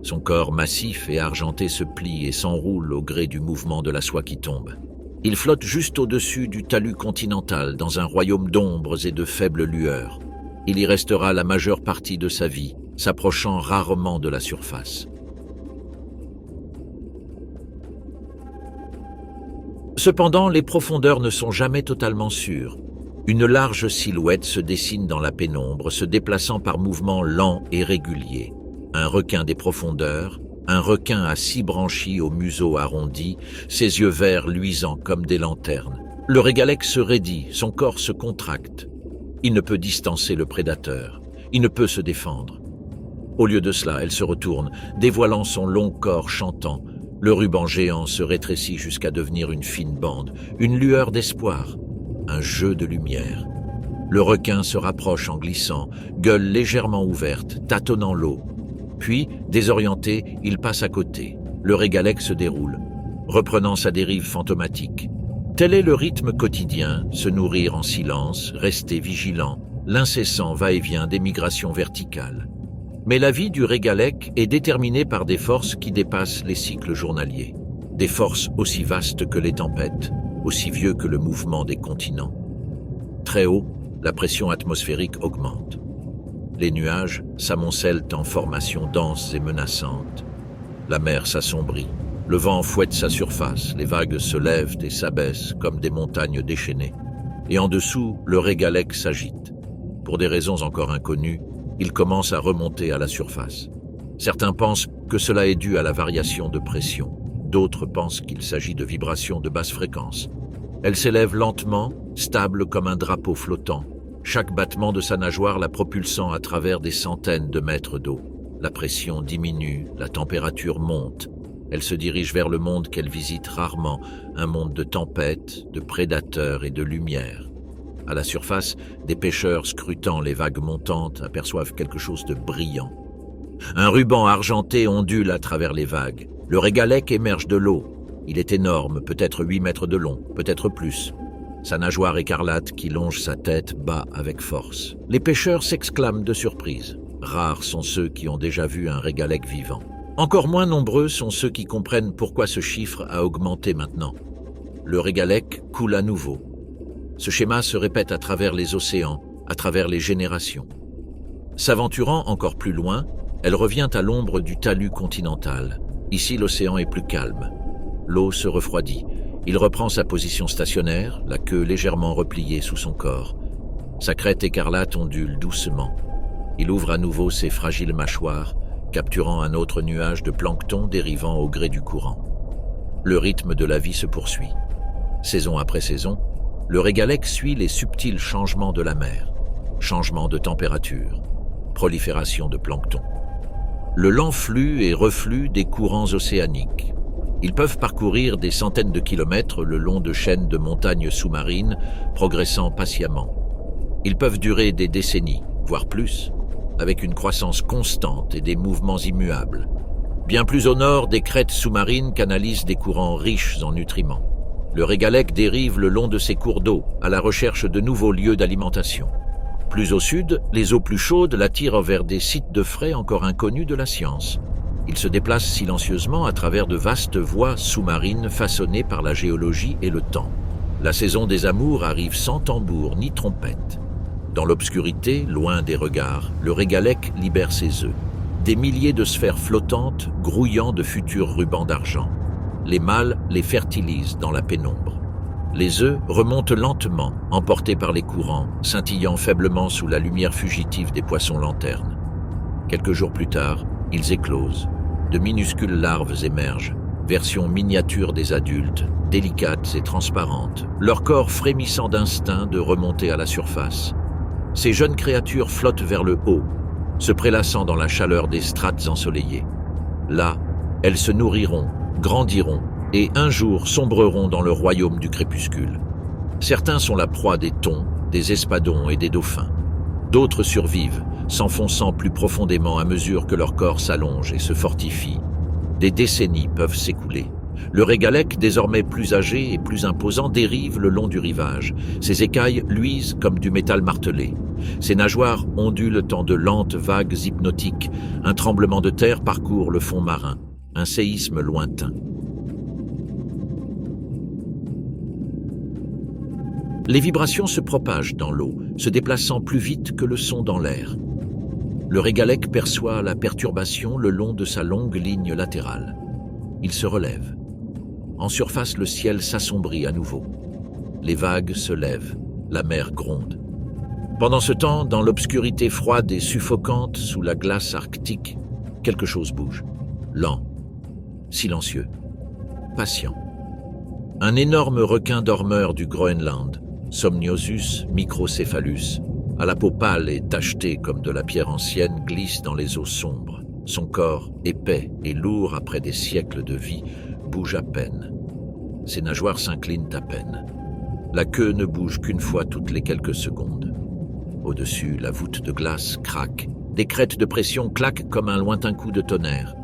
Son corps massif et argenté se plie et s'enroule au gré du mouvement de la soie qui tombe. Il flotte juste au-dessus du talus continental dans un royaume d'ombres et de faibles lueurs. Il y restera la majeure partie de sa vie, s'approchant rarement de la surface. Cependant, les profondeurs ne sont jamais totalement sûres. Une large silhouette se dessine dans la pénombre, se déplaçant par mouvements lents et réguliers. Un requin des profondeurs, un requin à 6 branchies au museau arrondi, ses yeux verts luisants comme des lanternes. Le régalec se raidit, son corps se contracte. Il ne peut distancer le prédateur, il ne peut se défendre. Au lieu de cela, elle se retourne, dévoilant son long corps chantant, Le ruban géant se rétrécit jusqu'à devenir une fine bande, une lueur d'espoir, un jeu de lumière. Le requin se rapproche en glissant, gueule légèrement ouverte, tâtonnant l'eau. Puis, désorienté, il passe à côté. Le régalec se déroule, reprenant sa dérive fantomatique. Tel est le rythme quotidien, se nourrir en silence, rester vigilant, l'incessant va-et-vient des migrations verticales. Mais la vie du régalec est déterminée par des forces qui dépassent les cycles journaliers. Des forces aussi vastes que les tempêtes, aussi vieux que le mouvement des continents. Très haut, la pression atmosphérique augmente. Les nuages s'amoncellent en formations denses et menaçantes. La mer s'assombrit. Le vent fouette sa surface, les vagues se lèvent et s'abaissent comme des montagnes déchaînées. Et en dessous, le régalec s'agite. Pour des raisons encore inconnues, il commence à remonter à la surface. Certains pensent que cela est dû à la variation de pression. D'autres pensent qu'il s'agit de vibrations de basse fréquence. Elle s'élève lentement, stable comme un drapeau flottant, chaque battement de sa nageoire la propulsant à travers des centaines de mètres d'eau. La pression diminue, la température monte. Elle se dirige vers le monde qu'elle visite rarement, un monde de tempêtes, de prédateurs et de lumière. À la surface, des pêcheurs scrutant les vagues montantes aperçoivent quelque chose de brillant. Un ruban argenté ondule à travers les vagues. Le régalec émerge de l'eau. Il est énorme, peut-être 8 mètres de long, peut-être plus. Sa nageoire écarlate qui longe sa tête bat avec force. Les pêcheurs s'exclament de surprise. Rares sont ceux qui ont déjà vu un régalec vivant. Encore moins nombreux sont ceux qui comprennent pourquoi ce chiffre a augmenté maintenant. Le régalec coule à nouveau. Ce schéma se répète à travers les océans, à travers les générations. S'aventurant encore plus loin, elle revient à l'ombre du talus continental. Ici, l'océan est plus calme. L'eau se refroidit. Il reprend sa position stationnaire, la queue légèrement repliée sous son corps. Sa crête écarlate ondule doucement. Il ouvre à nouveau ses fragiles mâchoires, capturant un autre nuage de plancton dérivant au gré du courant. Le rythme de la vie se poursuit. Saison après saison, le régalec suit les subtils changements de la mer. Changement de température, prolifération de plancton. Le lent flux et reflux des courants océaniques. Ils peuvent parcourir des centaines de kilomètres le long de chaînes de montagnes sous-marines, progressant patiemment. Ils peuvent durer des décennies, voire plus, avec une croissance constante et des mouvements immuables. Bien plus au nord, des crêtes sous-marines canalisent des courants riches en nutriments. Le régalec dérive le long de ces cours d'eau, à la recherche de nouveaux lieux d'alimentation. Plus au sud, les eaux plus chaudes l'attirent vers des sites de frais encore inconnus de la science. Il se déplace silencieusement à travers de vastes voies sous-marines façonnées par la géologie et le temps. La saison des amours arrive sans tambour ni trompette. Dans l'obscurité, loin des regards, le régalec libère ses œufs. Des milliers de sphères flottantes, grouillant de futurs rubans d'argent. Les mâles les fertilisent dans la pénombre. Les œufs remontent lentement, emportés par les courants, scintillant faiblement sous la lumière fugitive des poissons lanternes. Quelques jours plus tard, ils éclosent. De minuscules larves émergent, versions miniatures des adultes, délicates et transparentes, leur corps frémissant d'instinct de remonter à la surface. Ces jeunes créatures flottent vers le haut, se prélassant dans la chaleur des strates ensoleillées. Là, elles se nourriront, grandiront, et un jour sombreront dans le royaume du crépuscule. Certains sont la proie des thons, des espadons et des dauphins. D'autres survivent, s'enfonçant plus profondément à mesure que leur corps s'allonge et se fortifie. Des décennies peuvent s'écouler. Le régalec, désormais plus âgé et plus imposant, dérive le long du rivage. Ses écailles luisent comme du métal martelé. Ses nageoires ondulent en de lentes vagues hypnotiques. Un tremblement de terre parcourt le fond marin, un séisme lointain. Les vibrations se propagent dans l'eau, se déplaçant plus vite que le son dans l'air. Le régalec perçoit la perturbation le long de sa longue ligne latérale. Il se relève. En surface, le ciel s'assombrit à nouveau. Les vagues se lèvent, la mer gronde. Pendant ce temps, dans l'obscurité froide et suffocante sous la glace arctique, quelque chose bouge. Lent, silencieux, patient. Un énorme requin dormeur du Groenland, Somniosus microcephalus, à la peau pâle et tachetée comme de la pierre ancienne, glisse dans les eaux sombres. Son corps, épais et lourd après des siècles de vie, bouge à peine. Ses nageoires s'inclinent à peine. La queue ne bouge qu'une fois toutes les quelques secondes. Au-dessus, la voûte de glace craque. Des crêtes de pression claquent comme un lointain coup de tonnerre.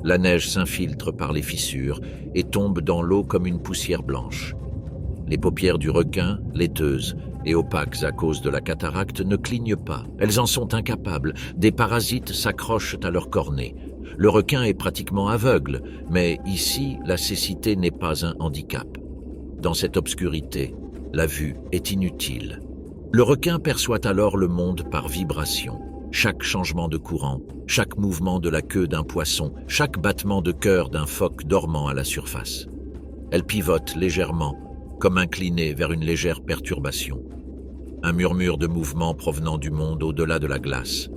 La neige s'infiltre par les fissures et tombe dans l'eau comme une poussière blanche. Les paupières du requin, laiteuses et opaques à cause de la cataracte, ne clignent pas. Elles en sont incapables. Des parasites s'accrochent à leurs cornets. Le requin est pratiquement aveugle, mais ici, la cécité n'est pas un handicap. Dans cette obscurité, la vue est inutile. Le requin perçoit alors le monde par vibration. Chaque changement de courant, chaque mouvement de la queue d'un poisson, chaque battement de cœur d'un phoque dormant à la surface. Elle pivote légèrement, comme inclinée vers une légère perturbation. Un murmure de mouvement provenant du monde au-delà de la glace.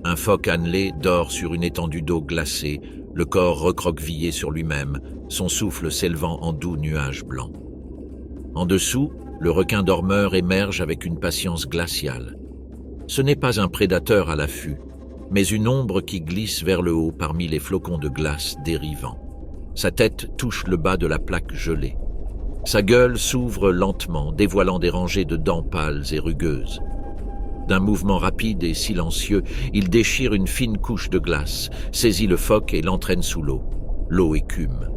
Un phoque annelé dort sur une étendue d'eau glacée, le corps recroquevillé sur lui-même, son souffle s'élevant en doux nuages blancs. En dessous, le requin dormeur émerge avec une patience glaciale. Ce n'est pas un prédateur à l'affût, mais une ombre qui glisse vers le haut parmi les flocons de glace dérivants. Sa tête touche le bas de la plaque gelée. Sa gueule s'ouvre lentement, dévoilant des rangées de dents pâles et rugueuses. D'un mouvement rapide et silencieux, il déchire une fine couche de glace, saisit le phoque et l'entraîne sous l'eau. L'eau écume.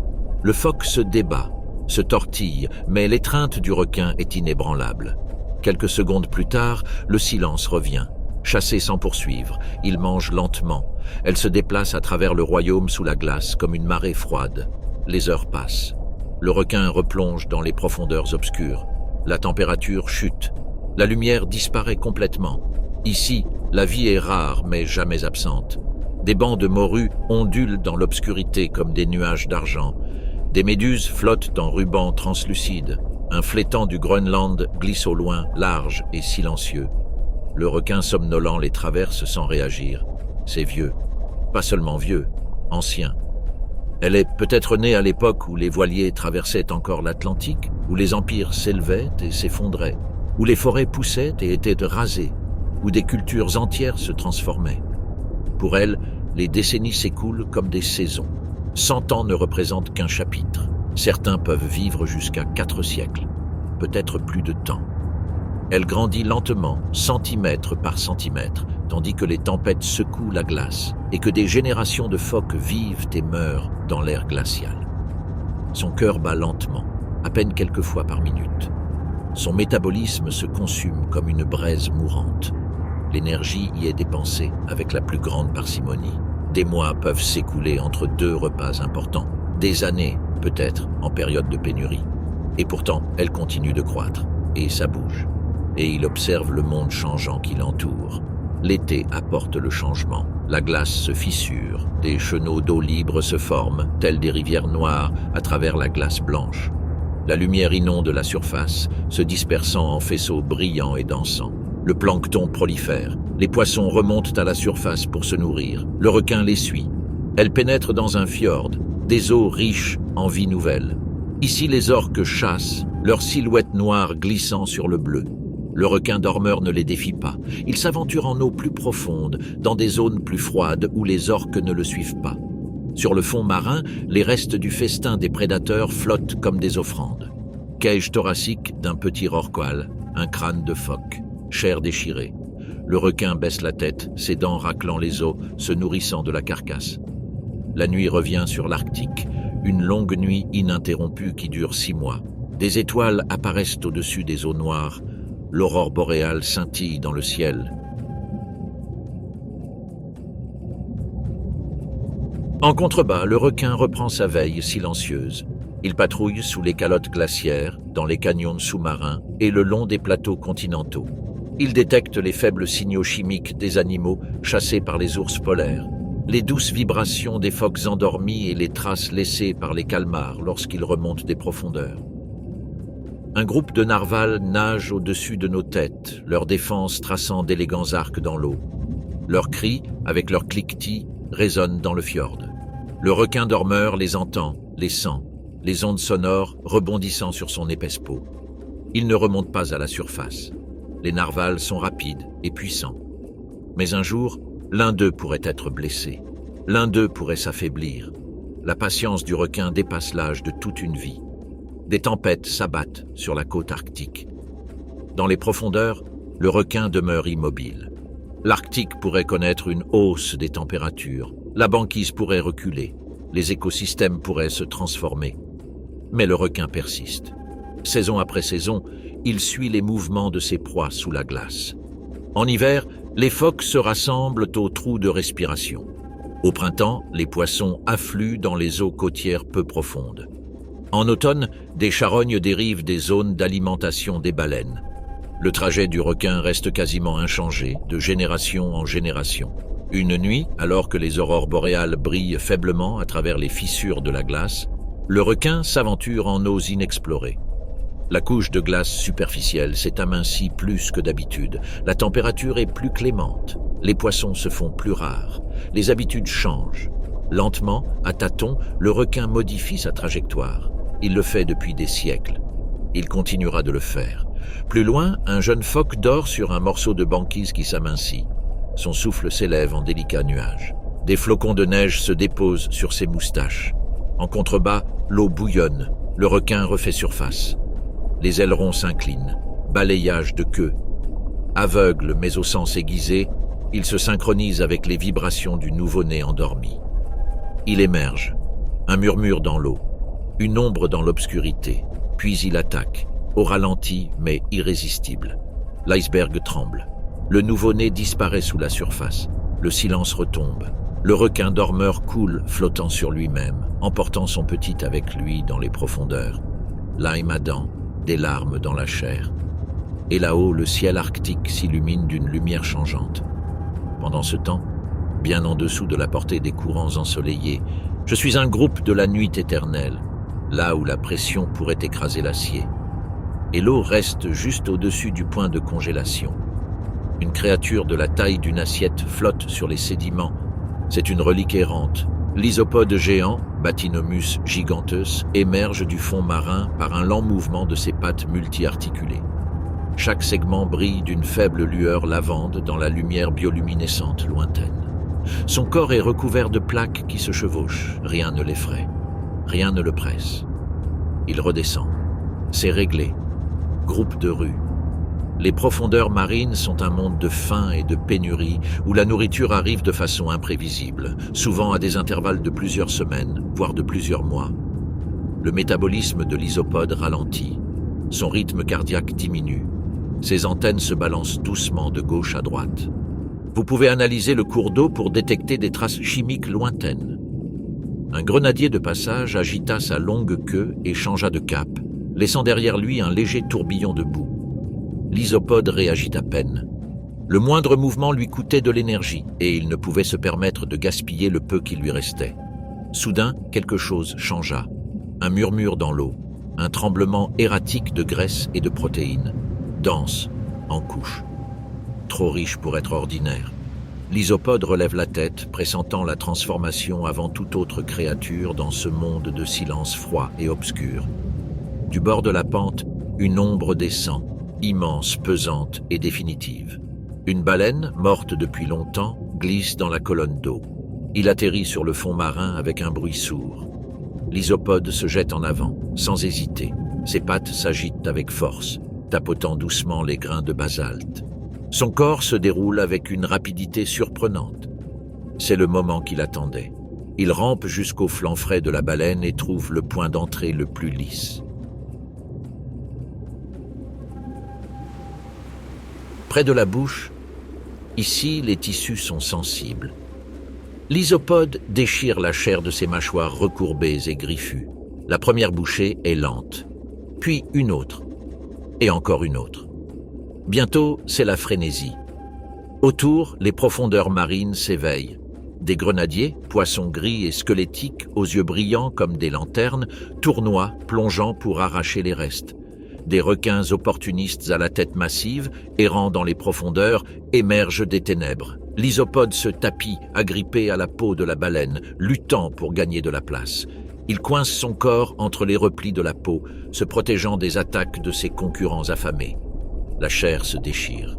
Le phoque se débat, se tortille, mais l'étreinte du requin est inébranlable. Quelques secondes plus tard, le silence revient. Chassé sans poursuivre, il mange lentement. Elle se déplace à travers le royaume sous la glace comme une marée froide. Les heures passent. Le requin replonge dans les profondeurs obscures. La température chute. La lumière disparaît complètement. Ici, la vie est rare mais jamais absente. Des bancs de morues ondulent dans l'obscurité comme des nuages d'argent. Des méduses flottent en rubans translucides. Un flétan du Groenland glisse au loin, large et silencieux. Le requin somnolent les traverse sans réagir. C'est vieux. Pas seulement vieux, ancien. Elle est peut-être née à l'époque où les voiliers traversaient encore l'Atlantique, où les empires s'élevaient et s'effondraient, où les forêts poussaient et étaient rasées, où des cultures entières se transformaient. Pour elle, les décennies s'écoulent comme des saisons. 100 ans ne représentent qu'un chapitre. Certains peuvent vivre jusqu'à 4 siècles, peut-être plus de temps. Elle grandit lentement, centimètre par centimètre, tandis que les tempêtes secouent la glace et que des générations de phoques vivent et meurent dans l'air glacial. Son cœur bat lentement, à peine quelques fois par minute. Son métabolisme se consume comme une braise mourante. L'énergie y est dépensée avec la plus grande parcimonie. Des mois peuvent s'écouler entre 2 repas importants, des années peut-être en période de pénurie. Et pourtant, elle continue de croître, et ça bouge. Et il observe le monde changeant qui l'entoure. L'été apporte le changement. La glace se fissure, des chenaux d'eau libre se forment, tels des rivières noires à travers la glace blanche. La lumière inonde la surface, se dispersant en faisceaux brillants et dansants. Le plancton prolifère. Les poissons remontent à la surface pour se nourrir. Le requin les suit. Elle pénètre dans un fjord, des eaux riches en vie nouvelle. Ici, les orques chassent, leurs silhouettes noires glissant sur le bleu. Le requin dormeur ne les défie pas. Il s'aventure en eau plus profonde, dans des zones plus froides où les orques ne le suivent pas. Sur le fond marin, les restes du festin des prédateurs flottent comme des offrandes. Cage thoracique d'un petit rorqual, un crâne de phoque, chair déchirée. Le requin baisse la tête, ses dents raclant les os, se nourrissant de la carcasse. La nuit revient sur l'Arctique, une longue nuit ininterrompue qui dure 6 mois. Des étoiles apparaissent au-dessus des eaux noires. L'aurore boréale scintille dans le ciel. En contrebas, le requin reprend sa veille silencieuse. Il patrouille sous les calottes glaciaires, dans les canyons sous-marins et le long des plateaux continentaux. Il détecte les faibles signaux chimiques des animaux chassés par les ours polaires, les douces vibrations des phoques endormis et les traces laissées par les calmars lorsqu'ils remontent des profondeurs. Un groupe de narvals nage au-dessus de nos têtes, leurs défenses traçant d'élégants arcs dans l'eau. Leurs cris, avec leurs cliquetis, résonnent dans le fjord. Le requin dormeur les entend, les sent, les ondes sonores rebondissant sur son épaisse peau. Il ne remonte pas à la surface. Les narvals sont rapides et puissants. Mais un jour, l'un d'eux pourrait être blessé. L'un d'eux pourrait s'affaiblir. la patience du requin dépasse l'âge de toute une vie. Des tempêtes s'abattent sur la côte arctique. Dans les profondeurs, le requin demeure immobile. L'Arctique pourrait connaître une hausse des températures, la banquise pourrait reculer, les écosystèmes pourraient se transformer. Mais le requin persiste. Saison après saison, il suit les mouvements de ses proies sous la glace. En hiver, les phoques se rassemblent aux trous de respiration. Au printemps, les poissons affluent dans les eaux côtières peu profondes. En automne, des charognes dérivent des zones d'alimentation des baleines. Le trajet du requin reste quasiment inchangé, de génération en génération. Une nuit, alors que les aurores boréales brillent faiblement à travers les fissures de la glace, le requin s'aventure en eaux inexplorées. La couche de glace superficielle s'est amincie plus que d'habitude. La température est plus clémente. Les poissons se font plus rares. Les habitudes changent. Lentement, à tâtons, le requin modifie sa trajectoire. Il le fait depuis des siècles. Il continuera de le faire. Plus loin, un jeune phoque dort sur un morceau de banquise qui s'amincit. Son souffle s'élève en délicats nuages. Des flocons de neige se déposent sur ses moustaches. En contrebas, l'eau bouillonne. Le requin refait surface. Les ailerons s'inclinent. Balayage de queue. Aveugle mais au sens aiguisé, il se synchronise avec les vibrations du nouveau-né endormi. Il émerge. Un murmure dans l'eau. Une ombre dans l'obscurité. Puis il attaque. Au ralenti, mais irrésistible. L'iceberg tremble. Le nouveau-né disparaît sous la surface. Le silence retombe. Le requin dormeur coule, flottant sur lui-même, emportant son petit avec lui dans les profondeurs. Lime à dents, des larmes dans la chair. Et là-haut, le ciel arctique s'illumine d'une lumière changeante. Pendant ce temps, bien en dessous de la portée des courants ensoleillés, je suis un groupe de la nuit éternelle, là où la pression pourrait écraser l'acier. Et l'eau reste juste au-dessus du point de congélation. Une créature de la taille d'une assiette flotte sur les sédiments. C'est une relique errante. L'isopode géant, Bathynomus giganteus, émerge du fond marin par un lent mouvement de ses pattes multi-articulées. Chaque segment brille d'une faible lueur lavande dans la lumière bioluminescente lointaine. Son corps est recouvert de plaques qui se chevauchent. Rien ne l'effraie. Rien ne le presse. Il redescend. C'est réglé. Groupe de rues. Les profondeurs marines sont un monde de faim et de pénurie où la nourriture arrive de façon imprévisible, souvent à des intervalles de plusieurs semaines, voire de plusieurs mois. Le métabolisme de l'isopode ralentit. Son rythme cardiaque diminue. Ses antennes se balancent doucement de gauche à droite. Vous pouvez analyser le cours d'eau pour détecter des traces chimiques lointaines. Un grenadier de passage agita sa longue queue et changea de cap, laissant derrière lui un léger tourbillon de boue. L'isopode réagit à peine. Le moindre mouvement lui coûtait de l'énergie et il ne pouvait se permettre de gaspiller le peu qui lui restait. Soudain, quelque chose changea. Un murmure dans l'eau, un tremblement erratique de graisse et de protéines, dense, en couches. Trop riche pour être ordinaire. L'isopode relève la tête, pressentant la transformation avant toute autre créature dans ce monde de silence froid et obscur. Du bord de la pente, une ombre descend, immense, pesante et définitive. Une baleine, morte depuis longtemps, glisse dans la colonne d'eau. Il atterrit sur le fond marin avec un bruit sourd. L'isopode se jette en avant, sans hésiter. Ses pattes s'agitent avec force, tapotant doucement les grains de basalte. Son corps se déroule avec une rapidité surprenante. C'est le moment qu'il attendait. Il rampe jusqu'au flanc frais de la baleine et trouve le point d'entrée le plus lisse. Près de la bouche, ici les tissus sont sensibles. L'isopode déchire la chair de ses mâchoires recourbées et griffues. La première bouchée est lente, puis une autre, et encore une autre. Bientôt, c'est la frénésie. Autour, les profondeurs marines s'éveillent. Des grenadiers, poissons gris et squelettiques, aux yeux brillants comme des lanternes, tournoient, plongeant pour arracher les restes. Des requins opportunistes à la tête massive, errant dans les profondeurs, émergent des ténèbres. L'isopode se tapit, agrippé à la peau de la baleine, luttant pour gagner de la place. Il coince son corps entre les replis de la peau, se protégeant des attaques de ses concurrents affamés. La chair se déchire.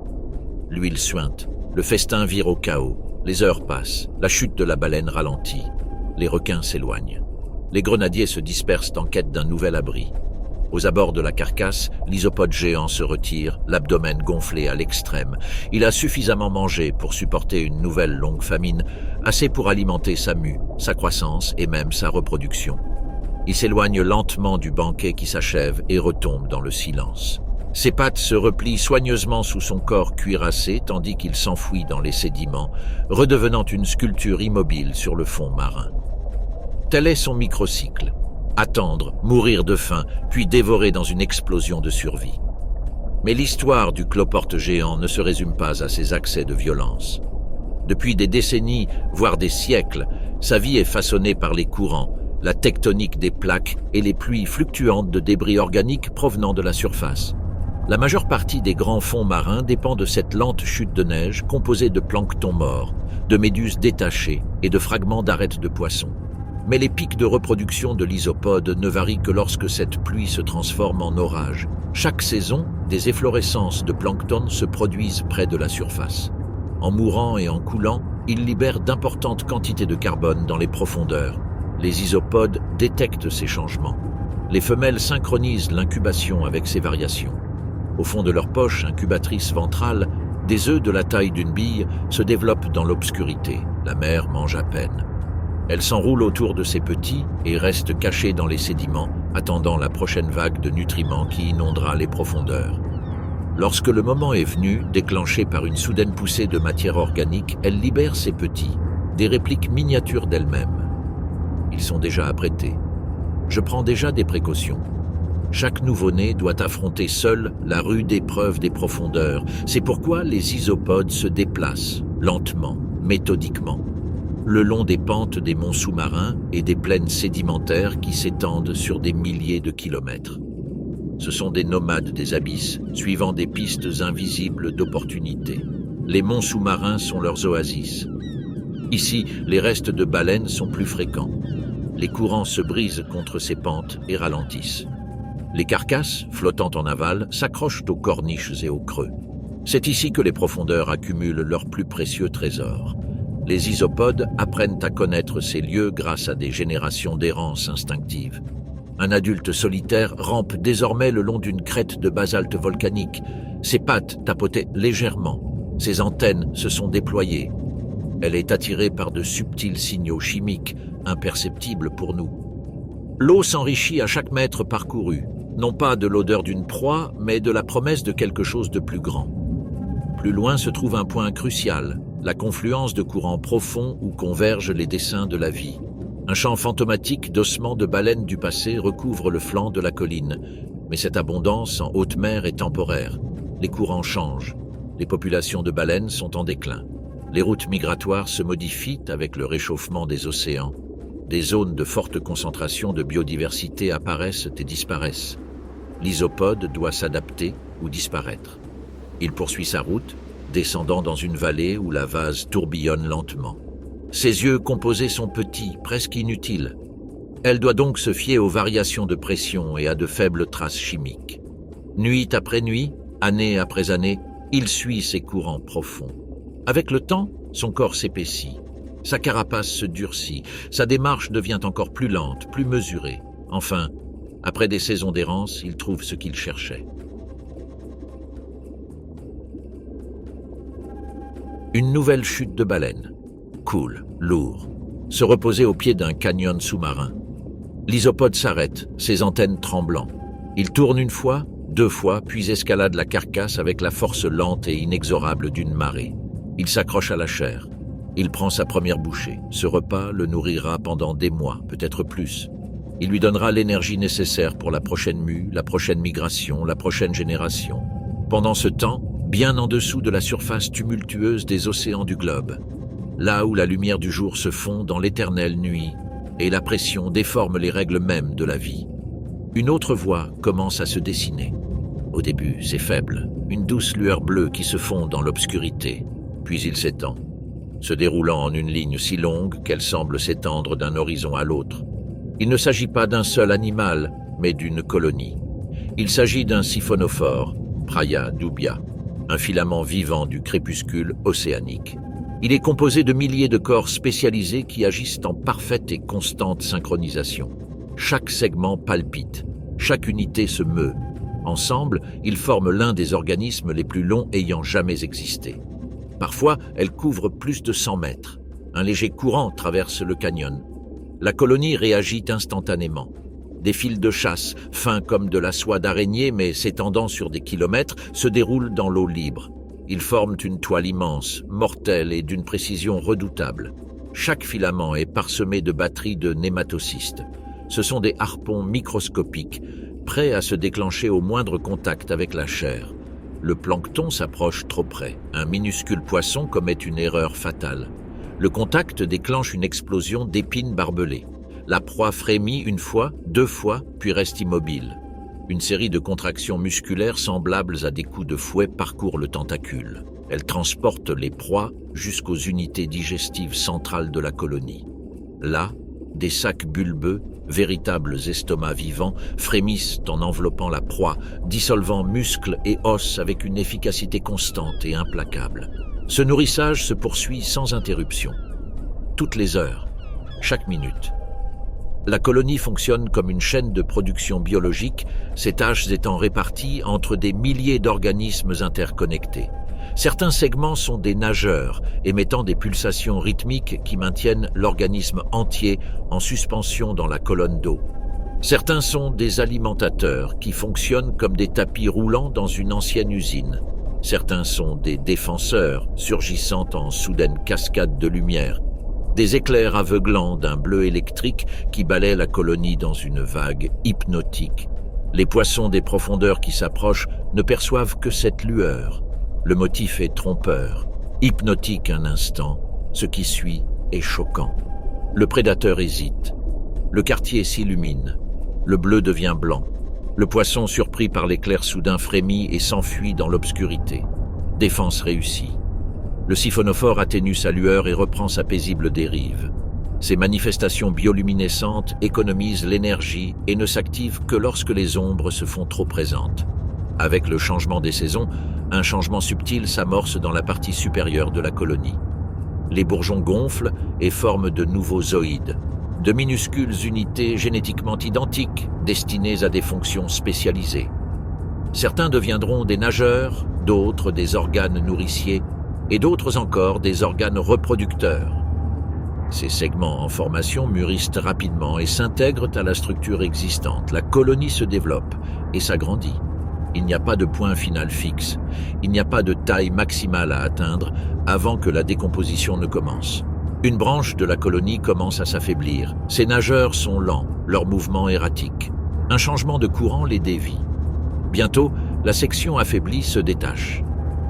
L'huile suinte. Le festin vire au chaos. Les heures passent. La chute de la baleine ralentit. Les requins s'éloignent. Les grenadiers se dispersent en quête d'un nouvel abri. Aux abords de la carcasse, l'isopode géant se retire, l'abdomen gonflé à l'extrême. Il a suffisamment mangé pour supporter une nouvelle longue famine, assez pour alimenter sa mue, sa croissance et même sa reproduction. Il s'éloigne lentement du banquet qui s'achève et retombe dans le silence. Ses pattes se replient soigneusement sous son corps cuirassé tandis qu'il s'enfouit dans les sédiments, redevenant une sculpture immobile sur le fond marin. Tel est son microcycle. Attendre, mourir de faim, puis dévorer dans une explosion de survie. Mais l'histoire du cloporte géant ne se résume pas à ses accès de violence. Depuis des décennies, voire des siècles, sa vie est façonnée par les courants, la tectonique des plaques et les pluies fluctuantes de débris organiques provenant de la surface. La majeure partie des grands fonds marins dépend de cette lente chute de neige composée de plancton mort, de méduses détachées et de fragments d'arêtes de poissons. Mais les pics de reproduction de l'isopode ne varient que lorsque cette pluie se transforme en orage. Chaque saison, des efflorescences de plancton se produisent près de la surface. En mourant et en coulant, ils libèrent d'importantes quantités de carbone dans les profondeurs. Les isopodes détectent ces changements. Les femelles synchronisent l'incubation avec ces variations. Au fond de leur poche incubatrice ventrale, des œufs de la taille d'une bille se développent dans l'obscurité. La mère mange à peine. Elle s'enroule autour de ses petits et reste cachée dans les sédiments, attendant la prochaine vague de nutriments qui inondera les profondeurs. Lorsque le moment est venu, déclenché par une soudaine poussée de matière organique, elle libère ses petits, des répliques miniatures d'elle-même. Ils sont déjà apprêtés. Je prends déjà des précautions. Chaque nouveau-né doit affronter seul la rude épreuve des profondeurs. C'est pourquoi les isopodes se déplacent, lentement, méthodiquement, le long des pentes des monts sous-marins et des plaines sédimentaires qui s'étendent sur des milliers de kilomètres. Ce sont des nomades des abysses, suivant des pistes invisibles d'opportunités. Les monts sous-marins sont leurs oasis. Ici, les restes de baleines sont plus fréquents. Les courants se brisent contre ces pentes et ralentissent. Les carcasses, flottant en aval, s'accrochent aux corniches et aux creux. C'est ici que les profondeurs accumulent leurs plus précieux trésors. Les isopodes apprennent à connaître ces lieux grâce à des générations d'errance instinctive. Un adulte solitaire rampe désormais le long d'une crête de basalte volcanique. Ses pattes tapotaient légèrement. Ses antennes se sont déployées. Elle est attirée par de subtils signaux chimiques, imperceptibles pour nous. L'eau s'enrichit à chaque mètre parcouru, non pas de l'odeur d'une proie, mais de la promesse de quelque chose de plus grand. Plus loin se trouve un point crucial, la confluence de courants profonds où convergent les dessins de la vie. Un champ fantomatique d'ossements de baleines du passé recouvre le flanc de la colline, mais cette abondance en haute mer est temporaire. Les courants changent, les populations de baleines sont en déclin. Les routes migratoires se modifient avec le réchauffement des océans. Des zones de forte concentration de biodiversité apparaissent et disparaissent. L'isopode doit s'adapter ou disparaître. Il poursuit sa route, descendant dans une vallée où la vase tourbillonne lentement. Ses yeux composés sont petits, presque inutiles. Elle doit donc se fier aux variations de pression et à de faibles traces chimiques. Nuit après nuit, année après année, il suit ces courants profonds. Avec le temps, son corps s'épaissit. Sa carapace se durcit, sa démarche devient encore plus lente, plus mesurée. Enfin, après des saisons d'errance, il trouve ce qu'il cherchait. Une nouvelle chute de baleine. Cool, lourd. Se reposer au pied d'un canyon sous-marin. L'isopode s'arrête, ses antennes tremblant. Il tourne une fois, deux fois, puis escalade la carcasse avec la force lente et inexorable d'une marée. Il s'accroche à la chair. Il prend sa première bouchée. Ce repas le nourrira pendant des mois, peut-être plus. Il lui donnera l'énergie nécessaire pour la prochaine mue, la prochaine migration, la prochaine génération. Pendant ce temps, bien en dessous de la surface tumultueuse des océans du globe, là où la lumière du jour se fond dans l'éternelle nuit et la pression déforme les règles mêmes de la vie, une autre voie commence à se dessiner. Au début, c'est faible, une douce lueur bleue qui se fond dans l'obscurité, puis il s'étend, se déroulant en une ligne si longue qu'elle semble s'étendre d'un horizon à l'autre. Il ne s'agit pas d'un seul animal, mais d'une colonie. Il s'agit d'un siphonophore, Praia dubia, un filament vivant du crépuscule océanique. Il est composé de milliers de corps spécialisés qui agissent en parfaite et constante synchronisation. Chaque segment palpite, chaque unité se meut. Ensemble, ils forment l'un des organismes les plus longs ayant jamais existé. Parfois, elles couvrent plus de 100 mètres. Un léger courant traverse le canyon. La colonie réagit instantanément. Des fils de chasse, fins comme de la soie d'araignée mais s'étendant sur des kilomètres, se déroulent dans l'eau libre. Ils forment une toile immense, mortelle et d'une précision redoutable. Chaque filament est parsemé de batteries de nématocystes. Ce sont des harpons microscopiques, prêts à se déclencher au moindre contact avec la chair. Le plancton s'approche trop près. Un minuscule poisson commet une erreur fatale. Le contact déclenche une explosion d'épines barbelées. La proie frémit une fois, 2 fois, puis reste immobile. Une série de contractions musculaires semblables à des coups de fouet parcourt le tentacule. Elle transporte les proies jusqu'aux unités digestives centrales de la colonie. Là, des sacs bulbeux, véritables estomacs vivants, frémissent en enveloppant la proie, dissolvant muscles et os avec une efficacité constante et implacable. Ce nourrissage se poursuit sans interruption. Toutes les heures, chaque minute. La colonie fonctionne comme une chaîne de production biologique, ses tâches étant réparties entre des milliers d'organismes interconnectés. Certains segments sont des nageurs, émettant des pulsations rythmiques qui maintiennent l'organisme entier en suspension dans la colonne d'eau. Certains sont des alimentateurs qui fonctionnent comme des tapis roulants dans une ancienne usine. Certains sont des défenseurs, surgissant en soudaine cascade de lumière. Des éclairs aveuglants d'un bleu électrique qui balaient la colonie dans une vague hypnotique. Les poissons des profondeurs qui s'approchent ne perçoivent que cette lueur. Le motif est trompeur, hypnotique un instant, ce qui suit est choquant. Le prédateur hésite. Le quartier s'illumine. Le bleu devient blanc. Le poisson, surpris par l'éclair soudain, frémit et s'enfuit dans l'obscurité. Défense réussie. Le siphonophore atténue sa lueur et reprend sa paisible dérive. Ces manifestations bioluminescentes économisent l'énergie et ne s'activent que lorsque les ombres se font trop présentes. Avec le changement des saisons, un changement subtil s'amorce dans la partie supérieure de la colonie. Les bourgeons gonflent et forment de nouveaux zooïdes, de minuscules unités génétiquement identiques, destinées à des fonctions spécialisées. Certains deviendront des nageurs, d'autres des organes nourriciers, et d'autres encore des organes reproducteurs. Ces segments en formation mûrissent rapidement et s'intègrent à la structure existante. La colonie se développe et s'agrandit. Il n'y a pas de point final fixe. Il n'y a pas de taille maximale à atteindre avant que la décomposition ne commence. Une branche de la colonie commence à s'affaiblir. Ces nageurs sont lents, leurs mouvements erratiques. Un changement de courant les dévie. Bientôt, la section affaiblie se détache.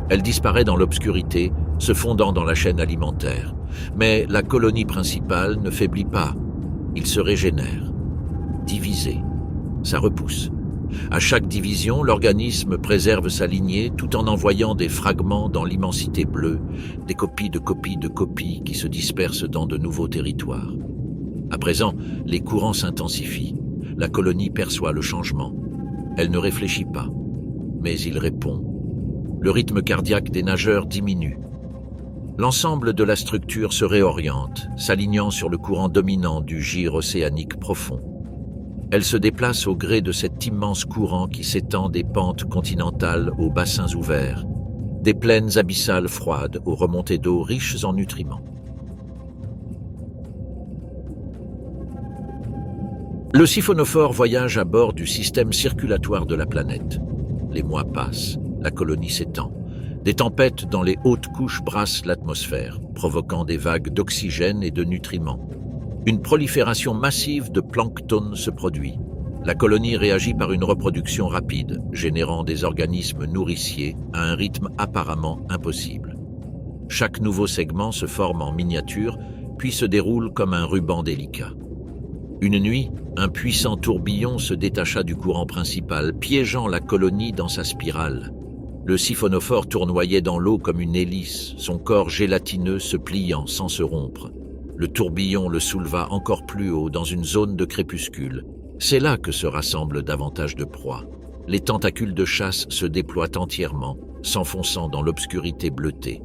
Elle disparaît dans l'obscurité, se fondant dans la chaîne alimentaire. Mais la colonie principale ne faiblit pas. Il se régénère. Divisé. Ça repousse. À chaque division, l'organisme préserve sa lignée tout en envoyant des fragments dans l'immensité bleue, des copies de copies de copies qui se dispersent dans de nouveaux territoires. À présent, les courants s'intensifient. La colonie perçoit le changement. Elle ne réfléchit pas, mais il répond. Le rythme cardiaque des nageurs diminue. L'ensemble de la structure se réoriente, s'alignant sur le courant dominant du gir océanique profond. Elle se déplace au gré de cet immense courant qui s'étend des pentes continentales aux bassins ouverts, des plaines abyssales froides aux remontées d'eau riches en nutriments. Le siphonophore voyage à bord du système circulatoire de la planète. Les mois passent, la colonie s'étend. Des tempêtes dans les hautes couches brassent l'atmosphère, provoquant des vagues d'oxygène et de nutriments. Une prolifération massive de plancton se produit. La colonie réagit par une reproduction rapide, générant des organismes nourriciers à un rythme apparemment impossible. Chaque nouveau segment se forme en miniature, puis se déroule comme un ruban délicat. Une nuit, un puissant tourbillon se détacha du courant principal, piégeant la colonie dans sa spirale. Le siphonophore tournoyait dans l'eau comme une hélice, son corps gélatineux se pliant sans se rompre. Le tourbillon le souleva encore plus haut dans une zone de crépuscule. C'est là que se rassemblent davantage de proies. Les tentacules de chasse se déploient entièrement, s'enfonçant dans l'obscurité bleutée.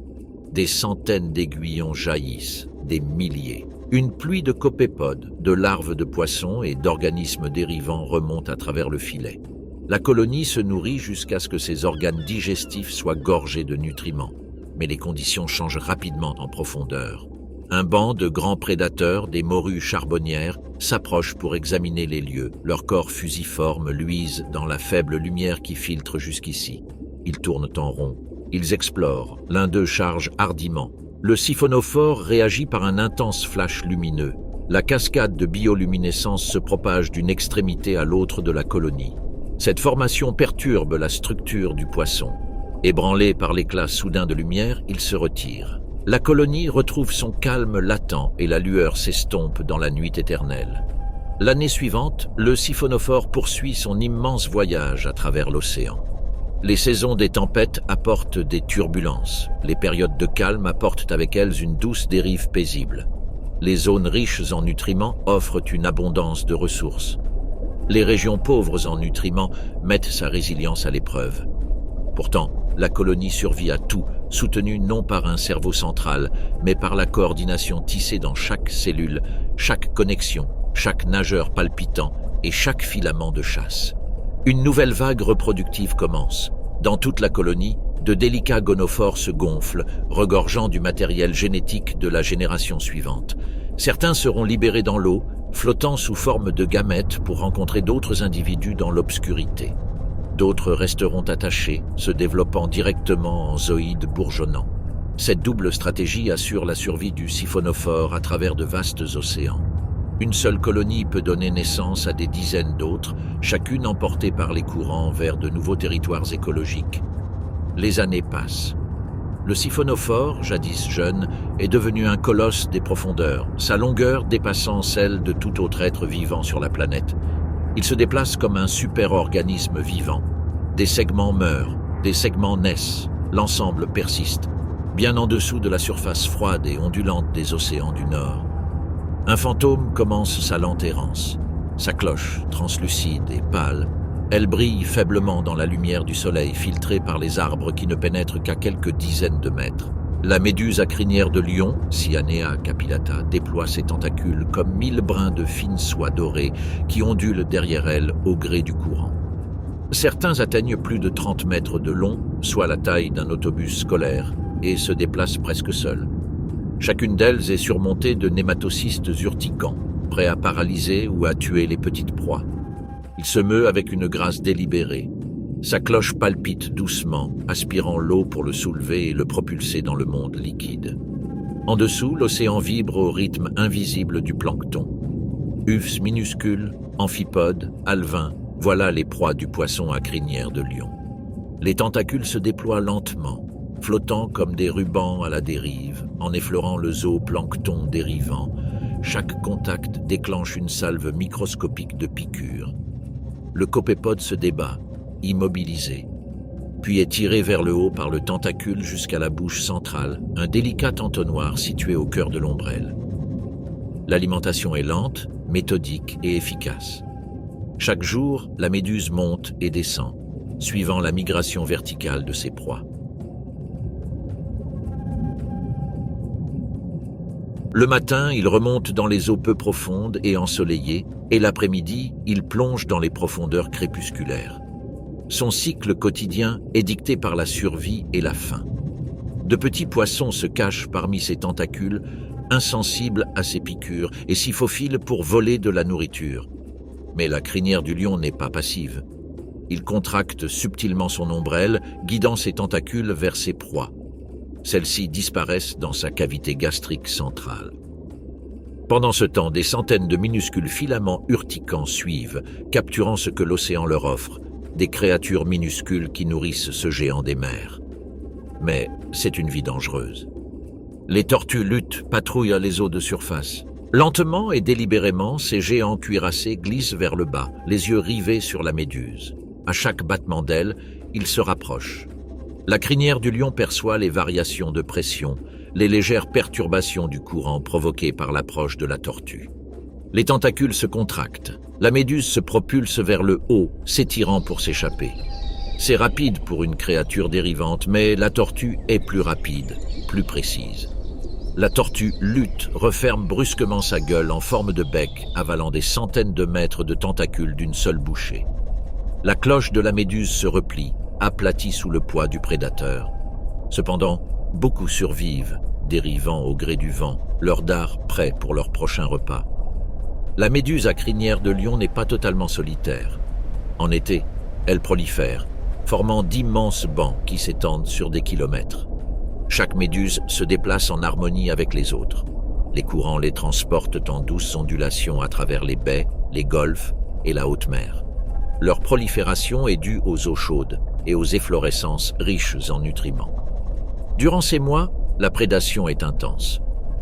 Des centaines d'aiguillons jaillissent, des milliers. Une pluie de copépodes, de larves de poissons et d'organismes dérivants remonte à travers le filet. La colonie se nourrit jusqu'à ce que ses organes digestifs soient gorgés de nutriments. Mais les conditions changent rapidement en profondeur. Un banc de grands prédateurs, des morues charbonnières, s'approchent pour examiner les lieux. Leurs corps fusiformes luisent dans la faible lumière qui filtre jusqu'ici. Ils tournent en rond. Ils explorent. L'un d'eux charge hardiment. Le siphonophore réagit par un intense flash lumineux. La cascade de bioluminescence se propage d'une extrémité à l'autre de la colonie. Cette formation perturbe la structure du poisson. Ébranlé par l'éclat soudain de lumière, il se retire. La colonie retrouve son calme latent et la lueur s'estompe dans la nuit éternelle. L'année suivante, le siphonophore poursuit son immense voyage à travers l'océan. Les saisons des tempêtes apportent des turbulences. Les périodes de calme apportent avec elles une douce dérive paisible. Les zones riches en nutriments offrent une abondance de ressources. Les régions pauvres en nutriments mettent sa résilience à l'épreuve. Pourtant, la colonie survit à tout, soutenue non par un cerveau central, mais par la coordination tissée dans chaque cellule, chaque connexion, chaque nageur palpitant et chaque filament de chasse. Une nouvelle vague reproductive commence. Dans toute la colonie, de délicats gonophores se gonflent, regorgeant du matériel génétique de la génération suivante. Certains seront libérés dans l'eau, flottant sous forme de gamètes pour rencontrer d'autres individus dans l'obscurité. D'autres resteront attachés, se développant directement en zooïdes bourgeonnants. Cette double stratégie assure la survie du siphonophore à travers de vastes océans. Une seule colonie peut donner naissance à des dizaines d'autres, chacune emportée par les courants vers de nouveaux territoires écologiques. Les années passent. Le siphonophore, jadis jeune, est devenu un colosse des profondeurs, sa longueur dépassant celle de tout autre être vivant sur la planète. Il se déplace comme un super-organisme vivant. Des segments meurent, des segments naissent, l'ensemble persiste, bien en dessous de la surface froide et ondulante des océans du Nord. Un fantôme commence sa lente errance. Sa cloche, translucide et pâle, elle brille faiblement dans la lumière du soleil filtrée par les arbres qui ne pénètrent qu'à quelques dizaines de mètres. La méduse à crinière de lion, Cyanea capillata, déploie ses tentacules comme 1000 brins de fine soie dorée qui ondulent derrière elle au gré du courant. Certains atteignent plus de 30 mètres de long, soit la taille d'un autobus scolaire, et se déplacent presque seuls. Chacune d'elles est surmontée de nématocystes urticants, prêts à paralyser ou à tuer les petites proies. Il se meut avec une grâce délibérée. Sa cloche palpite doucement, aspirant l'eau pour le soulever et le propulser dans le monde liquide. En dessous, l'océan vibre au rythme invisible du plancton. Ufs minuscules, amphipodes, alevins, voilà les proies du poisson à crinière de lion. Les tentacules se déploient lentement, flottant comme des rubans à la dérive, en effleurant le zooplancton dérivant. Chaque contact déclenche une salve microscopique de piqûres. Le copépode se débat, immobilisé, puis est tiré vers le haut par le tentacule jusqu'à la bouche centrale, un délicat entonnoir situé au cœur de l'ombrelle. L'alimentation est lente, méthodique et efficace. Chaque jour, la méduse monte et descend, suivant la migration verticale de ses proies. Le matin, il remonte dans les eaux peu profondes et ensoleillées, et l'après-midi, il plonge dans les profondeurs crépusculaires. Son cycle quotidien est dicté par la survie et la faim. De petits poissons se cachent parmi ses tentacules, insensibles à ses piqûres, et s'y faufilent pour voler de la nourriture. Mais la crinière du lion n'est pas passive. Il contracte subtilement son ombrelle, guidant ses tentacules vers ses proies. Celles-ci disparaissent dans sa cavité gastrique centrale. Pendant ce temps, des centaines de minuscules filaments urticants suivent, capturant ce que l'océan leur offre, des créatures minuscules qui nourrissent ce géant des mers. Mais c'est une vie dangereuse. Les tortues luttes, patrouillent les eaux de surface. Lentement et délibérément, ces géants cuirassés glissent vers le bas, les yeux rivés sur la méduse. À chaque battement d'aile, ils se rapprochent. La crinière du lion perçoit les variations de pression, les légères perturbations du courant provoquées par l'approche de la tortue. Les tentacules se contractent. La méduse se propulse vers le haut, s'étirant pour s'échapper. C'est rapide pour une créature dérivante, mais la tortue est plus rapide, plus précise. La tortue lutte, referme brusquement sa gueule en forme de bec, avalant des centaines de mètres de tentacules d'une seule bouchée. La cloche de la méduse se replie, aplatie sous le poids du prédateur. Cependant, beaucoup survivent, dérivant au gré du vent, leur dard prêt pour leur prochain repas. La méduse à crinière de lion n'est pas totalement solitaire. En été, elle prolifère, formant d'immenses bancs qui s'étendent sur des kilomètres. Chaque méduse se déplace en harmonie avec les autres. Les courants les transportent en douces ondulations à travers les baies, les golfes et la haute mer. Leur prolifération est due aux eaux chaudes et aux efflorescences riches en nutriments. Durant ces mois, la prédation est intense.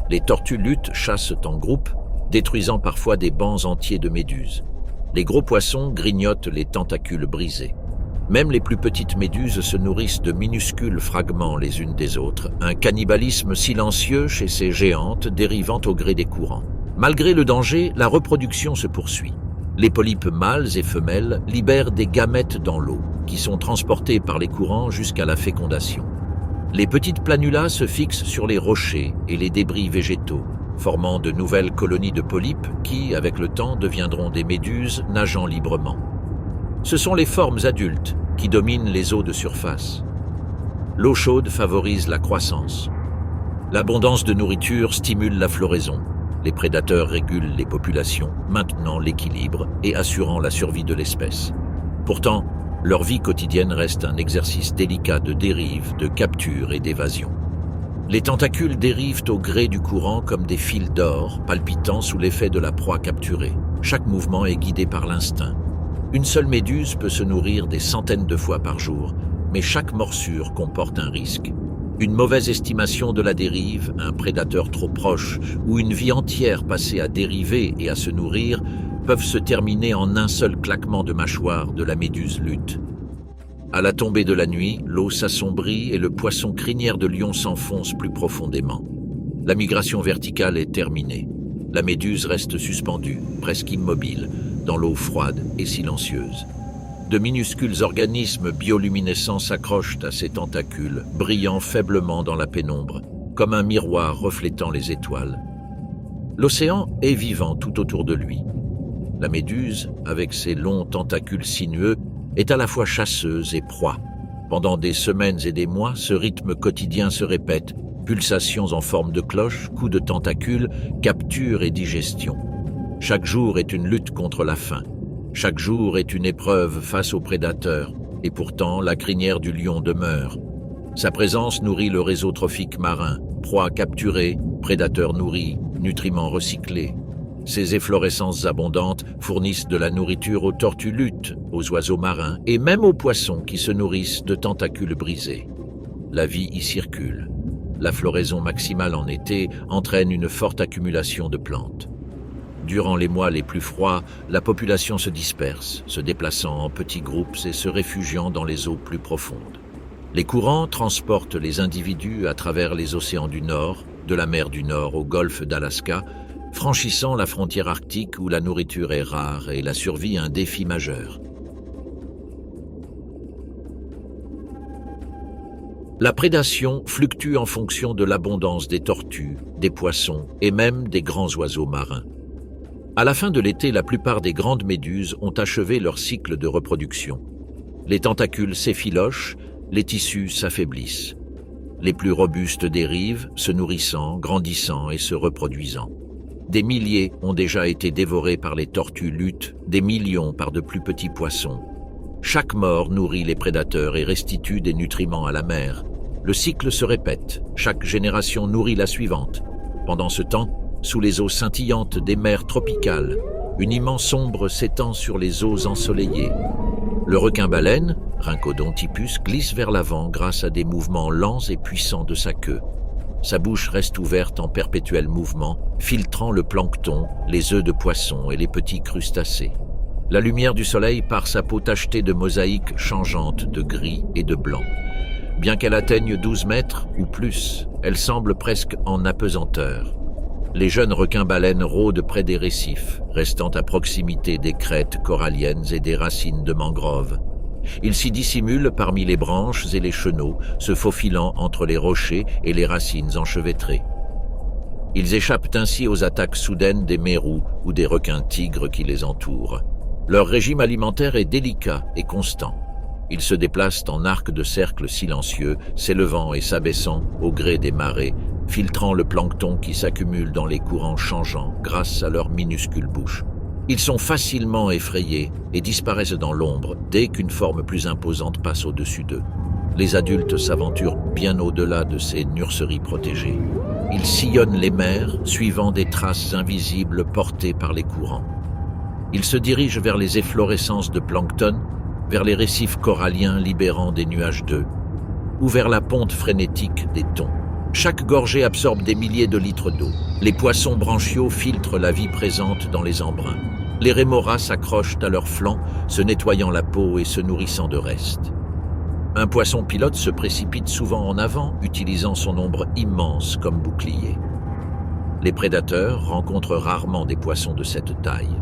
Les tortues luttes chassent en groupe, détruisant parfois des bancs entiers de méduses. Les gros poissons grignotent les tentacules brisés. Même les plus petites méduses se nourrissent de minuscules fragments les unes des autres, un cannibalisme silencieux chez ces géantes dérivant au gré des courants. Malgré le danger, la reproduction se poursuit. Les polypes mâles et femelles libèrent des gamètes dans l'eau, qui sont transportés par les courants jusqu'à la fécondation. Les petites planulas se fixent sur les rochers et les débris végétaux, formant de nouvelles colonies de polypes qui, avec le temps, deviendront des méduses nageant librement. Ce sont les formes adultes qui dominent les eaux de surface. L'eau chaude favorise la croissance. L'abondance de nourriture stimule la floraison. Les prédateurs régulent les populations, maintenant l'équilibre et assurant la survie de l'espèce. Pourtant, leur vie quotidienne reste un exercice délicat de dérive, de capture et d'évasion. Les tentacules dérivent au gré du courant comme des fils d'or, palpitant sous l'effet de la proie capturée. Chaque mouvement est guidé par l'instinct. Une seule méduse peut se nourrir des centaines de fois par jour, mais chaque morsure comporte un risque. Une mauvaise estimation de la dérive, un prédateur trop proche ou une vie entière passée à dériver et à se nourrir peuvent se terminer en un seul claquement de mâchoire de la méduse lutte. À la tombée de la nuit, l'eau s'assombrit et le poisson crinière de lion s'enfonce plus profondément. La migration verticale est terminée. La méduse reste suspendue, presque immobile, dans l'eau froide et silencieuse. De minuscules organismes bioluminescents s'accrochent à ses tentacules, brillant faiblement dans la pénombre, comme un miroir reflétant les étoiles. L'océan est vivant tout autour de lui. La méduse, avec ses longs tentacules sinueux, est à la fois chasseuse et proie. Pendant des semaines et des mois, ce rythme quotidien se répète, pulsations en forme de cloche, coups de tentacules, capture et digestion. Chaque jour est une lutte contre la faim. Chaque jour est une épreuve face aux prédateurs, et pourtant la crinière du lion demeure. Sa présence nourrit le réseau trophique marin, proie capturée, prédateurs nourris, nutriments recyclés. Ces efflorescences abondantes fournissent de la nourriture aux tortues luttes, aux oiseaux marins et même aux poissons qui se nourrissent de tentacules brisés. La vie y circule. La floraison maximale en été entraîne une forte accumulation de plantes. Durant les mois les plus froids, la population se disperse, se déplaçant en petits groupes et se réfugiant dans les eaux plus profondes. Les courants transportent les individus à travers les océans du Nord, de la mer du Nord au golfe d'Alaska, franchissant la frontière arctique où la nourriture est rare et la survie un défi majeur. La prédation fluctue en fonction de l'abondance des tortues, des poissons et même des grands oiseaux marins. À la fin de l'été, la plupart des grandes méduses ont achevé leur cycle de reproduction. Les tentacules s'effilochent, les tissus s'affaiblissent. Les plus robustes dérivent, se nourrissant, grandissant et se reproduisant. Des milliers ont déjà été dévorés par les tortues luttes, des millions par de plus petits poissons. Chaque mort nourrit les prédateurs et restitue des nutriments à la mer. Le cycle se répète, chaque génération nourrit la suivante. Pendant ce temps, sous les eaux scintillantes des mers tropicales, une immense ombre s'étend sur les eaux ensoleillées. Le requin-baleine, Rhincodontypus, glisse vers l'avant grâce à des mouvements lents et puissants de sa queue. Sa bouche reste ouverte en perpétuel mouvement, filtrant le plancton, les œufs de poisson et les petits crustacés. La lumière du soleil part sa peau tachetée de mosaïques changeantes de gris et de blanc. Bien qu'elle atteigne 12 mètres ou plus, elle semble presque en apesanteur. Les jeunes requins-baleines rôdent près des récifs, restant à proximité des crêtes coralliennes et des racines de mangroves. Ils s'y dissimulent parmi les branches et les chenaux, se faufilant entre les rochers et les racines enchevêtrées. Ils échappent ainsi aux attaques soudaines des mérous ou des requins-tigres qui les entourent. Leur régime alimentaire est délicat et constant. Ils se déplacent en arc de cercle silencieux, s'élevant et s'abaissant au gré des marées, filtrant le plancton qui s'accumule dans les courants changeants grâce à leur minuscule bouche. Ils sont facilement effrayés et disparaissent dans l'ombre dès qu'une forme plus imposante passe au-dessus d'eux. Les adultes s'aventurent bien au-delà de ces nurseries protégées. Ils sillonnent les mers, suivant des traces invisibles portées par les courants. Ils se dirigent vers les efflorescences de plancton, vers les récifs coralliens libérant des nuages d'œufs, ou vers la ponte frénétique des thons. Chaque gorgée absorbe des milliers de litres d'eau. Les poissons branchiaux filtrent la vie présente dans les embruns. Les rémoras s'accrochent à leurs flancs, se nettoyant la peau et se nourrissant de restes. Un poisson pilote se précipite souvent en avant, utilisant son ombre immense comme bouclier. Les prédateurs rencontrent rarement des poissons de cette taille.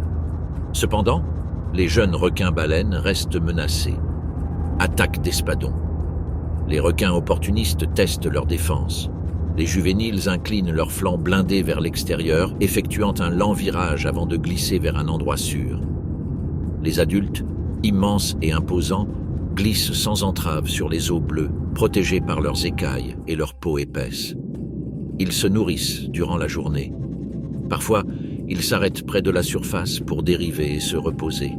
Cependant, les jeunes requins-baleines restent menacés. Attaque d'espadons. Les requins opportunistes testent leur défense. Les juvéniles inclinent leurs flancs blindés vers l'extérieur, effectuant un lent virage avant de glisser vers un endroit sûr. Les adultes, immenses et imposants, glissent sans entrave sur les eaux bleues, protégés par leurs écailles et leur peau épaisse. Ils se nourrissent durant la journée. Parfois, ils s'arrêtent près de la surface pour dériver et se reposer.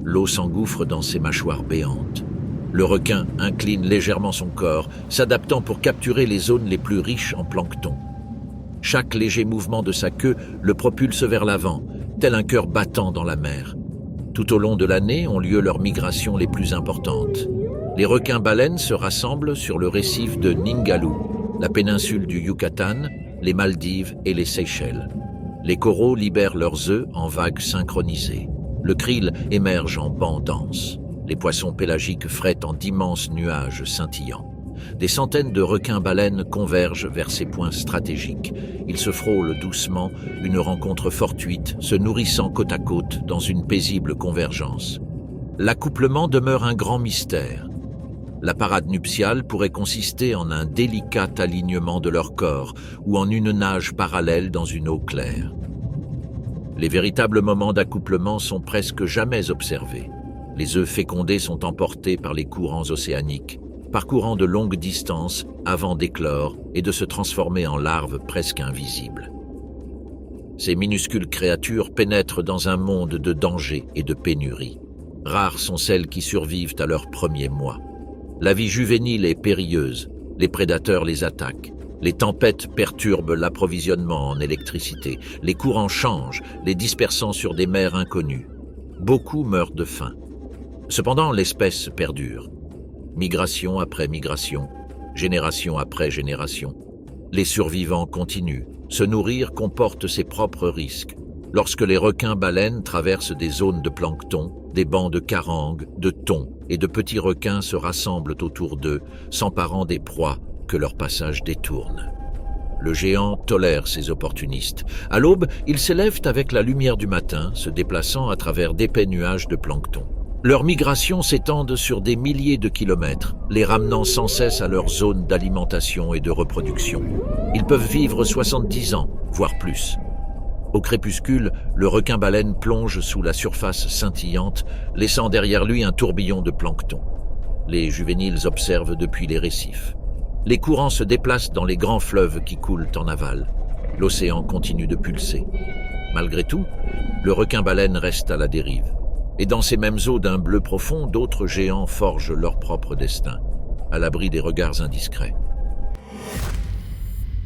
L'eau s'engouffre dans ses mâchoires béantes. Le requin incline légèrement son corps, s'adaptant pour capturer les zones les plus riches en plancton. Chaque léger mouvement de sa queue le propulse vers l'avant, tel un cœur battant dans la mer. Tout au long de l'année ont lieu leurs migrations les plus importantes. Les requins-baleines se rassemblent sur le récif de Ningaloo, la péninsule du Yucatan, les Maldives et les Seychelles. Les coraux libèrent leurs œufs en vagues synchronisées. Le krill émerge en bancs denses. Les poissons pélagiques frottent en d'immenses nuages scintillants. Des centaines de requins-baleines convergent vers ces points stratégiques. Ils se frôlent doucement, une rencontre fortuite, se nourrissant côte à côte dans une paisible convergence. L'accouplement demeure un grand mystère. La parade nuptiale pourrait consister en un délicat alignement de leur corps ou en une nage parallèle dans une eau claire. Les véritables moments d'accouplement sont presque jamais observés. Les œufs fécondés sont emportés par les courants océaniques, parcourant de longues distances avant d'éclore et de se transformer en larves presque invisibles. Ces minuscules créatures pénètrent dans un monde de danger et de pénurie. Rares sont celles qui survivent à leurs premiers mois. La vie juvénile est périlleuse, les prédateurs les attaquent, les tempêtes perturbent l'approvisionnement en électricité, les courants changent, les dispersant sur des mers inconnues. Beaucoup meurent de faim. Cependant, l'espèce perdure. Migration après migration, génération après génération. Les survivants continuent. Se nourrir comporte ses propres risques. Lorsque les requins-baleines traversent des zones de plancton, des bancs de carangues, de thons et de petits requins se rassemblent autour d'eux, s'emparant des proies que leur passage détourne. Le géant tolère ces opportunistes. À l'aube, ils s'élèvent avec la lumière du matin, se déplaçant à travers d'épais nuages de plancton. Leurs migrations s'étendent sur des milliers de kilomètres, les ramenant sans cesse à leur zone d'alimentation et de reproduction. Ils peuvent vivre 70 ans, voire plus. Au crépuscule, le requin-baleine plonge sous la surface scintillante, laissant derrière lui un tourbillon de plancton. Les juvéniles observent depuis les récifs. Les courants se déplacent dans les grands fleuves qui coulent en aval. L'océan continue de pulser. Malgré tout, le requin-baleine reste à la dérive. Et dans ces mêmes eaux d'un bleu profond, d'autres géants forgent leur propre destin, à l'abri des regards indiscrets.